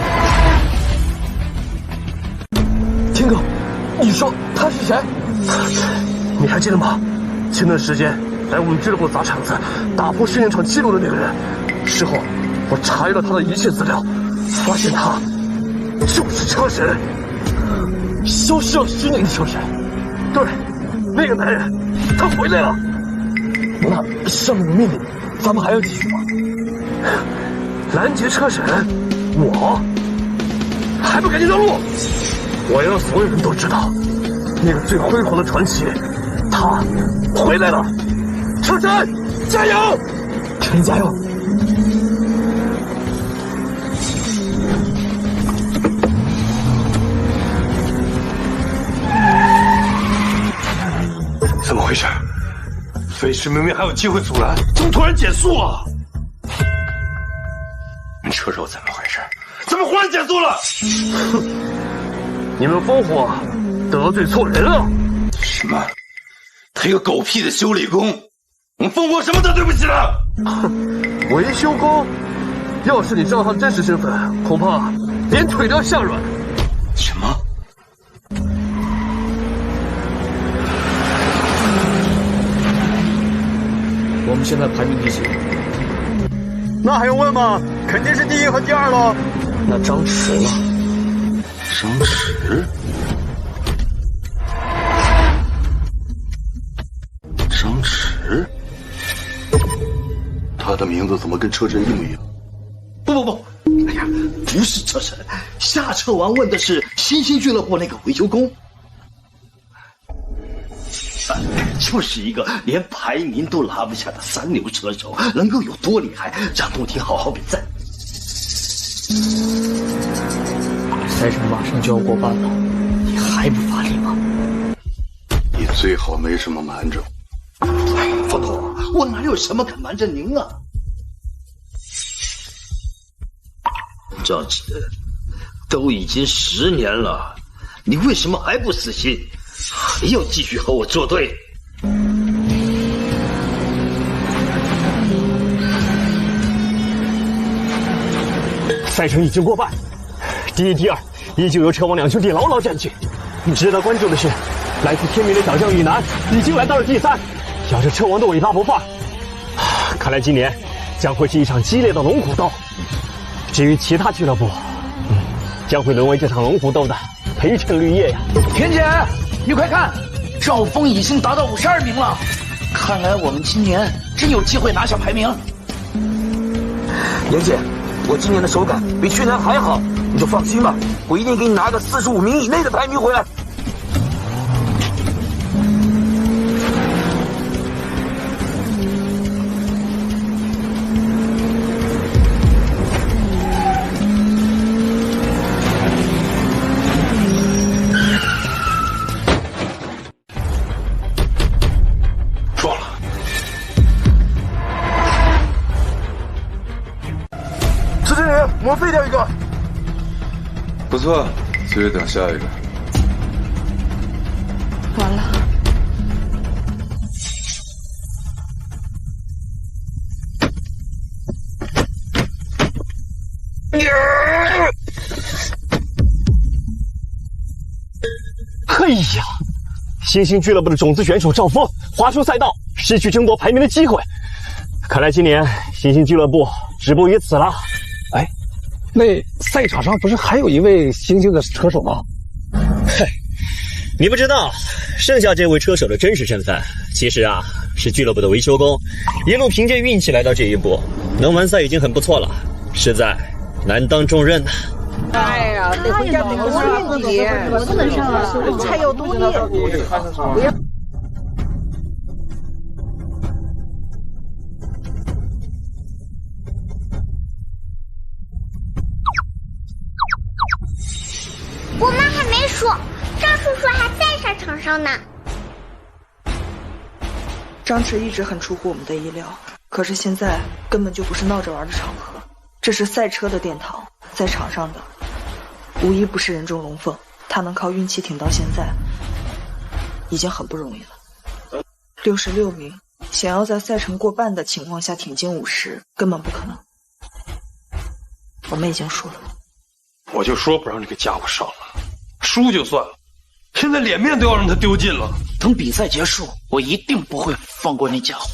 天哥，你说他是谁？你还记得吗？前段时间来我们俱乐部砸场子、打破训练场记录的那个人，事后我查阅了他的一切资料，发现他就是车神，消失了10年的车神。对，那个男人，他回来了。那上面的命令，咱们还要继续吗？拦截车神，我还不赶紧让路！我要让所有人都知道，那个最辉煌的传奇，他回来了！车神，加油！陈加油！回事？飞驰明明还有机会阻拦，怎么突然减速了？车手怎么回事？怎么忽然减速了？哼！你们烽火得罪错人了。什么？他一个狗屁的修理工，我们烽火什么得罪不起了？哼！维修工，要是你账号真实身份，恐怕连腿都要下软。什么？我们现在排名第几？那还用问吗？肯定是第1和第2喽。那张弛呢？张弛？张弛？他的名字怎么跟车神一模一样？不，哎呀，不是车神，下车王问的是星星俱乐部那个维修工。就是一个连排名都拿不下的3流车手，能够有多厉害？让东庭好好比赛。赛程马上就要过半了，你还不发力吗？你最好没什么瞒着我。佛头，我哪有什么可瞒着您啊？张弛，都已经10年了，你为什么还不死心？还要继续和我作对？赛程已经过半，第1、第2依旧由车王2兄弟牢牢占据。值得关注的是，来自天明的小将雨楠已经来到了第3，咬着车王的尾巴不放。看来今年将会是一场激烈的龙虎斗。至于其他俱乐部，将会沦为这场龙虎斗的陪衬绿叶呀。田姐，你快看，赵峰已经达到52名了，看来我们今年真有机会拿下排名。莲姐，我今年的手感比去年还好，你就放心吧，我一定给你拿个45名以内的排名回来。撞了。执行员，我们废掉一个。不错，继续等下一个。完了，哎呀，星星俱乐部的种子选手赵峰滑出赛道，失去争夺排名的机会。看来今年星星俱乐部止步于此了。哎，那赛场上不是还有一位星星的车手吗？嘿，你不知道，剩下这位车手的真实身份，其实啊是俱乐部的维修工，一路凭借运气来到这一步，能完赛已经很不错了，实在难当重任呐。哎呀，得回家多运气，不能上啊，才有毒液。不要。我们还没说，张叔叔还在赛场上呢。张弛一直很出乎我们的意料，可是现在根本就不是闹着玩的场合，这是赛车的殿堂，在场上的无一不是人中龙凤，他能靠运气挺到现在，已经很不容易了。66名，想要在赛程过半的情况下挺进50，根本不可能。我们已经输了。我就说不让这个家伙上了，输就算了，现在脸面都要让他丢尽了。等比赛结束，我一定不会放过那家伙。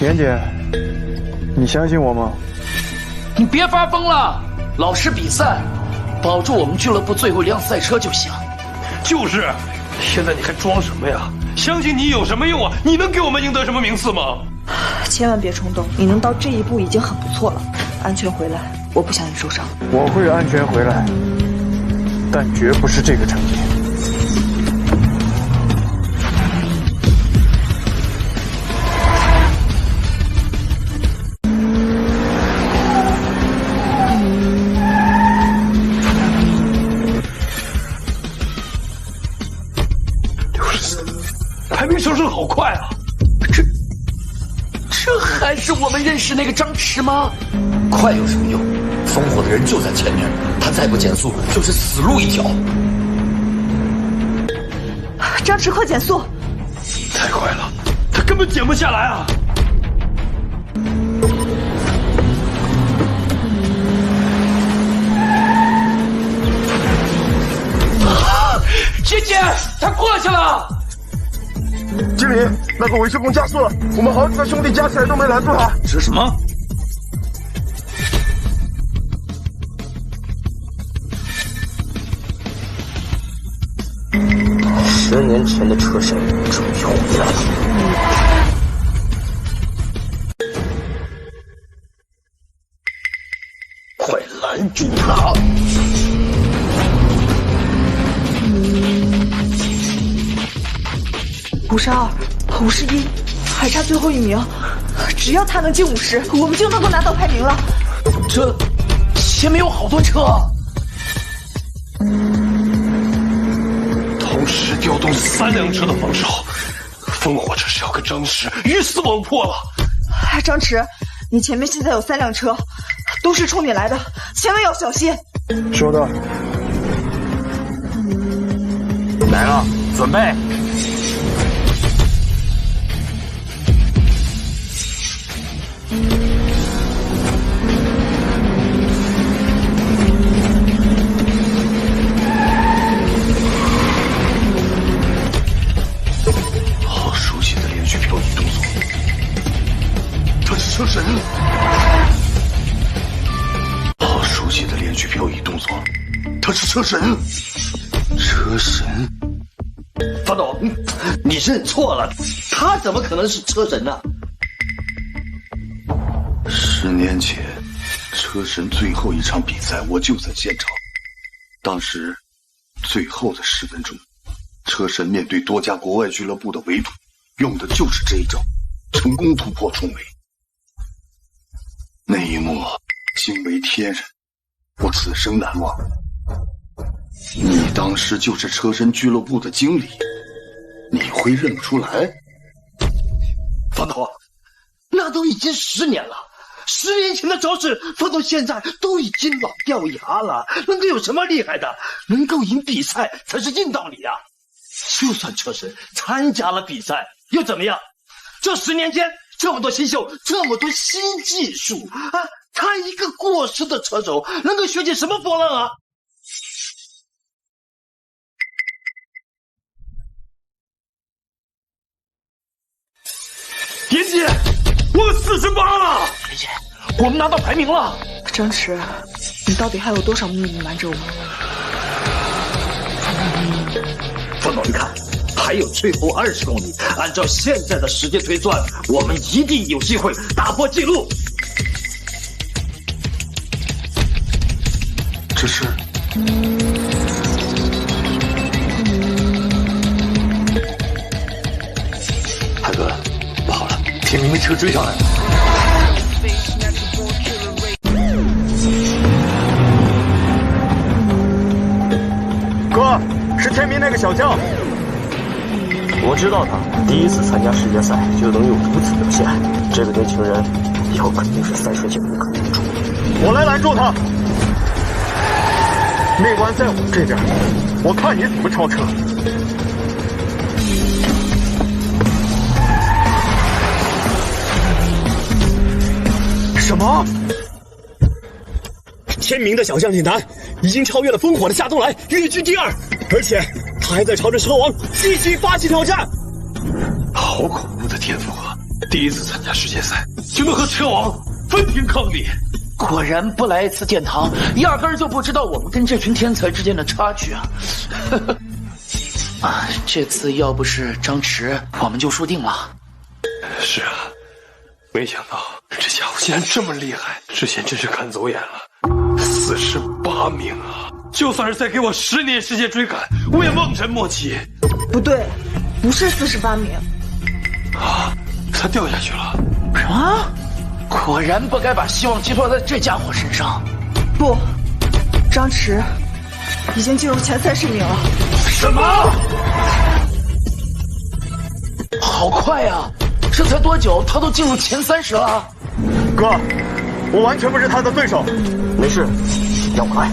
莲姐，你相信我吗？你别发疯了，老实比赛，保住我们俱乐部最后一辆赛车就行。就是，现在你还装什么呀？相信你有什么用啊？你能给我们赢得什么名次吗？千万别冲动，你能到这一步已经很不错了。安全回来，我不想你受伤。我会安全回来，但绝不是这个成绩。快啊！这还是我们认识那个张弛吗？快有什么用？烽火的人就在前面，他再不减速就是死路一条。张弛，快减速！太快了，他根本减不下来啊！姐姐，他过去了。经理，那个维修工加速了，我们好几个兄弟加起来都没拦住他。是什么？10年前的车神终于回来了。快拦住他！52、51，还差最后1名，只要他能进50，我们就能够拿到排名了。这前面有好多车，同时调动3辆车的防守，烽火这是要跟张弛鱼死网破了。张弛，你前面现在有3辆车，都是冲你来的，千万要小心。收到。来了，准备。好熟悉的连续漂移动作，他是车神。好熟悉的连续漂移动作，他是车神。车神。方董，你认错了，他怎么可能是车神呢？10年前，车神最后一场比赛，我就在现场。当时，最后的10分钟，车神面对多家国外俱乐部的围堵，用的就是这一招，成功突破重围。那一幕惊为天人，我此生难忘。你当时就是车神俱乐部的经理，你会认不出来？方董，那都已经10年了，10年前的招式，方董现在都已经老掉牙了，能够有什么厉害的？能够赢比赛才是硬道理啊！就算车神参加了比赛，又怎么样？这10年间，这么多新秀，这么多新技术啊，他一个过时的车手，能够学起什么风浪啊？严姐，我们48了！严姐，我们拿到排名了。张弛，你到底还有多少秘密瞒着我？方董，你看，还有最后20公里，按照现在的时间推算，我们一定有机会打破纪录。这是。海哥，不好了，天明的车追上来了。哥，是天明那个小将。我知道他第一次参加世界赛就能有如此表现，这个年轻人以后肯定是赛车界不可能出。我来拦住他。内弯在我这边，我看你怎么超车。什么？天明的小将李楠已经超越了烽火的夏东来，跃居第2，而且他还在朝着车王继续发起挑战。好恐怖的天赋啊！第一次参加世界赛就能和车王分庭抗礼，果然不来一次殿堂，压根儿就不知道我们跟这群天才之间的差距啊！啊，这次要不是张弛，我们就输定了。是啊，没想到这家伙竟然这么厉害，之前真是看走眼了。48名啊！就算是再给我10年时间追赶，我也望尘莫及。不对，不是48名。啊，他掉下去了。什么？果然不该把希望寄托在这家伙身上。不，张弛已经进入前30名了。什么？好快呀！这才多久，他都进入前30了。哥，我完全不是他的对手。没事，让我来。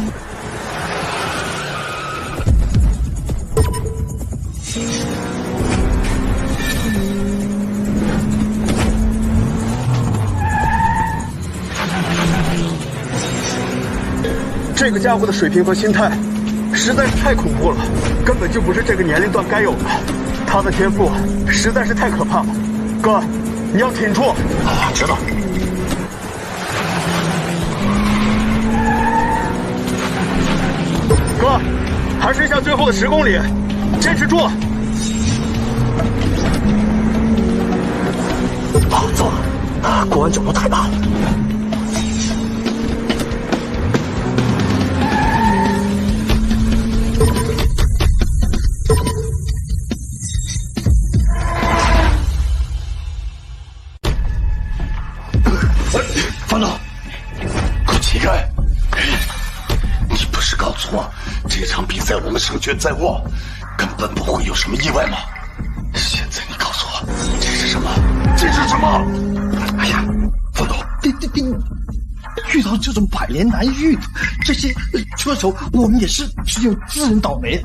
这个家伙的水平和心态实在是太恐怖了，根本就不是这个年龄段该有的。他的天赋实在是太可怕了，哥，你要挺住。知道。哥，还剩下最后的10公里，坚持住。糟了，过弯角度太大了。方总，给我起开！你不是告诉我这场比赛我们胜券在握，根本不会有什么意外吗？现在你告诉我，这是什么？这是什么？哎呀，方总，遇到这种百年难遇的这些车手，我们也是只有自认倒霉。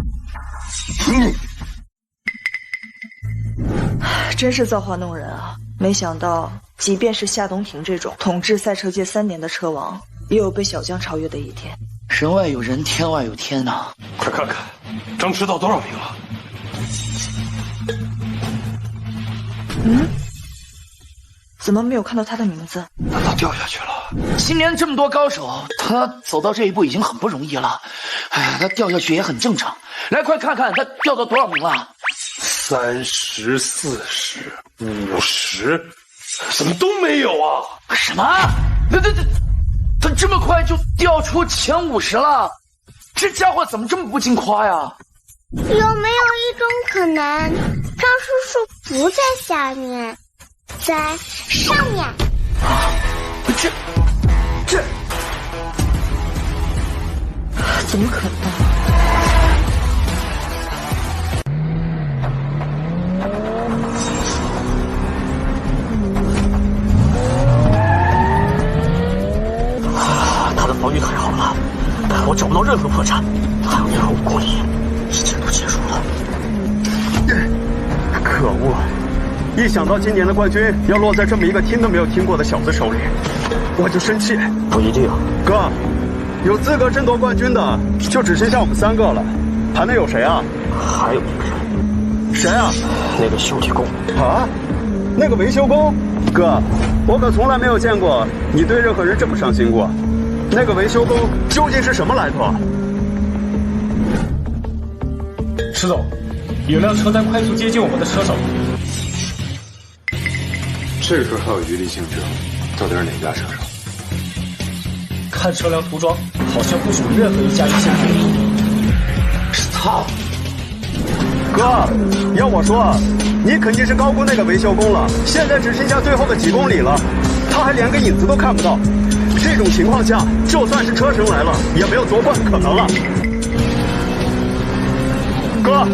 真是造化弄人啊！没想到，即便是夏东庭这种统治赛车界3年的车王，也有被小将超越的一天。人外有人，天外有天呐！快看看，张弛到多少名了？怎么没有看到他的名字？难道掉下去了？今年这么多高手，他走到这一步已经很不容易了。哎呀，他掉下去也很正常。来，快看看他掉到多少名了？30、40、50，怎么都没有啊？什么？他这么快就掉出前50了？这家伙怎么这么不经夸呀？有没有一种可能，张叔叔不在下面，在上面？这怎么可能？他的防御太好了，我找不到任何破绽。还有最后5公里，一切都结束了。可恶！一想到今年的冠军要落在这么一个听都没有听过的小子手里，我就生气。不一定，哥，有资格争夺冠军的就只剩下我们3个了，还能有谁啊？还有一个人，谁啊？那个修理工啊？那个维修工？哥，我可从来没有见过你对任何人这么上心过。那个维修工究竟是什么来头？石总，有辆车在快速接近我们的车手。这时候还有余力竞争，到底是哪家车手？看车辆涂装，好像不属于任何一家一线队伍。操！哥，要我说，你肯定是高估那个维修工了。现在只剩下最后的几公里了，他还连个影子都看不到。这种情况下，就算是车神来了，也没有夺冠的可能了。哥，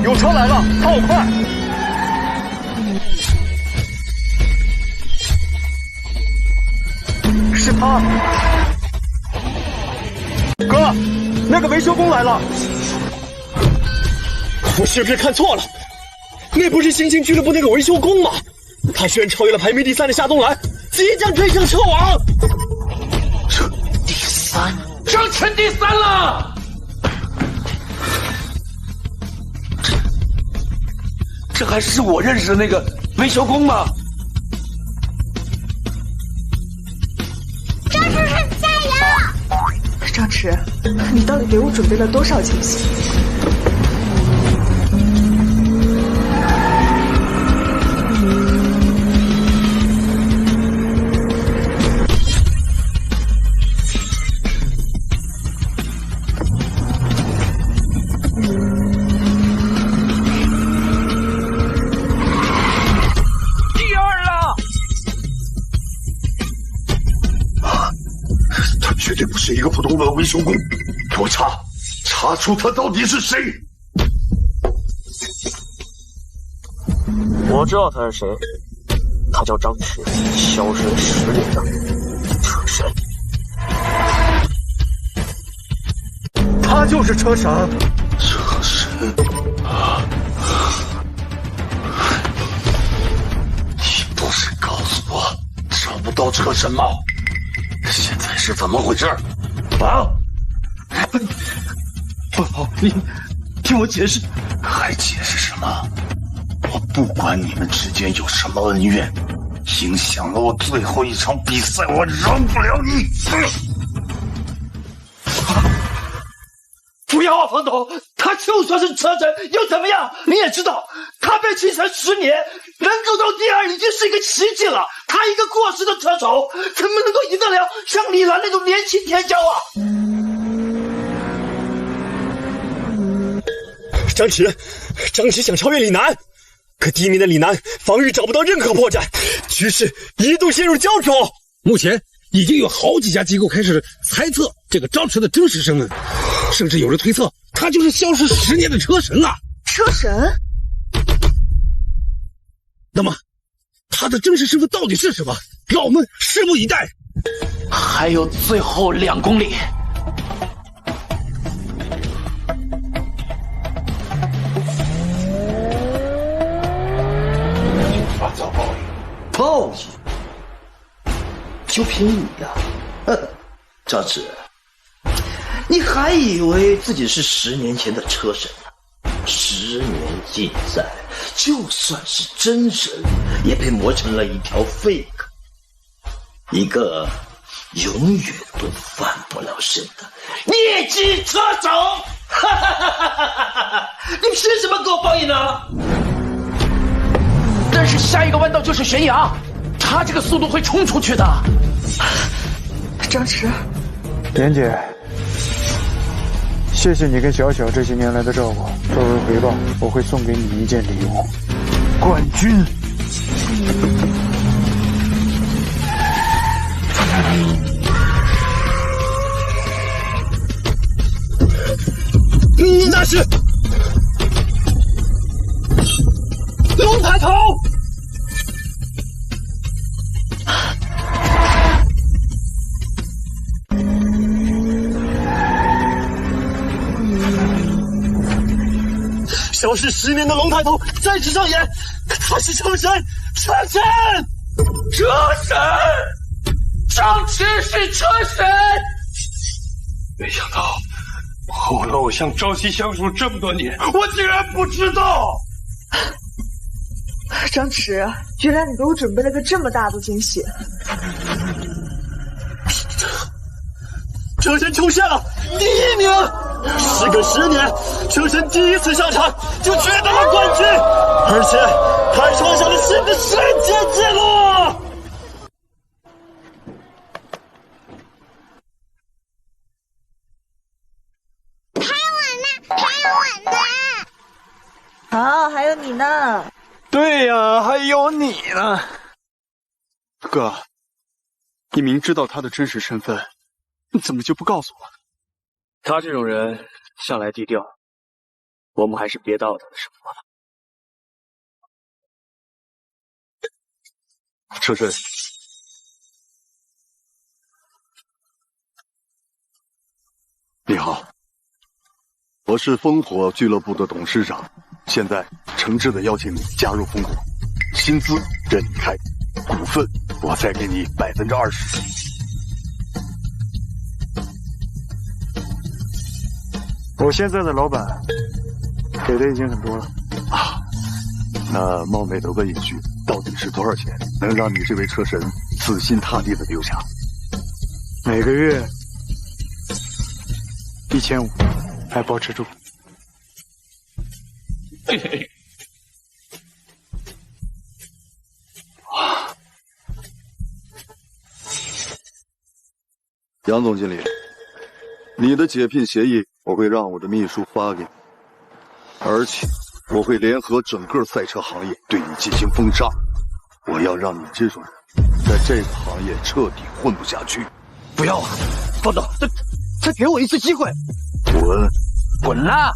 有车来了，他好快！是他。哥，那个维修工来了。我是不是看错了？那不是星星俱乐部那个维修工吗？他居然超越了排名第3的夏东来，即将追上车王。第3，张晨第3了。这还是我认识的那个维修工吗？张叔叔加油！张弛，你到底给我准备了多少惊喜？绝对不是一个普通的维修工，给我查出他到底是谁！我知道他是谁，他叫张弛，销声10年的车神。他就是车神。车神啊！你不是告诉我找不到车神吗？现在是怎么回事？啊！不，你听我解释。还解释什么？我不管你们之间有什么恩怨，影响了我最后一场比赛，我饶不了你。不要啊，方董，他就算是车神又怎么样？你也知道，他被弃城10年，能够到第2已经是一个奇迹了。他一个过时的车手，怎么能够赢得了像李兰那种年轻天骄啊？张弛想超越李楠，可第1名的李楠防御找不到任何破绽，局势一度陷入焦灼。目前已经有好几家机构开始猜测这个张弛的真实身份，甚至有人推测他就是消失10年的车神啊！车神？那么他的真实身份到底是什么？让我们拭目以待。还有最后2公里。创造报应，报应，就凭你呀！张弛，你还以为自己是10年前的车神呢？10年竞赛，就算是真神，也被磨成了一条 fake， 一个永远都翻不了身的劣迹车手！你凭什么给我报应呢？但是下一个弯道就是悬崖，他这个速度会冲出去的。张弛，莲姐，谢谢你跟小小这些年来的照顾，作为回报，我会送给你一件礼物——冠军。那是龙抬头。消失10年的龙抬头再次上演，他是车神，车神，车神，张弛是车神。没想到我和偶像朝夕相处这么多年，我竟然不知道。张弛，原来你给我准备了个这么大的惊喜。车神出现了，第1名。时隔10年，车神第1次上场就取得了冠军，而且还创下了新的世界纪录。好，还有你呢。对呀，还有你呢。哥，你明知道他的真实身份，你怎么就不告诉我？他这种人向来低调，我们还是别闹他的生活了。车神，你好，我是烽火俱乐部的董事长，现在诚挚的邀请你加入烽火，薪资任你开，股份我再给你20%。我现在的老板给的已经很多了啊。那冒昧的问一句，到底是多少钱能让你这位车神死心塌地的留下？每个月1500，还包吃住。嘿嘿。杨总经理，你的解聘协议我会让我的秘书发给你，而且我会联合整个赛车行业对你进行封杀。我要让你这种人在这个行业彻底混不下去。不要啊，方总，再给我一次机会。滚！滚啦！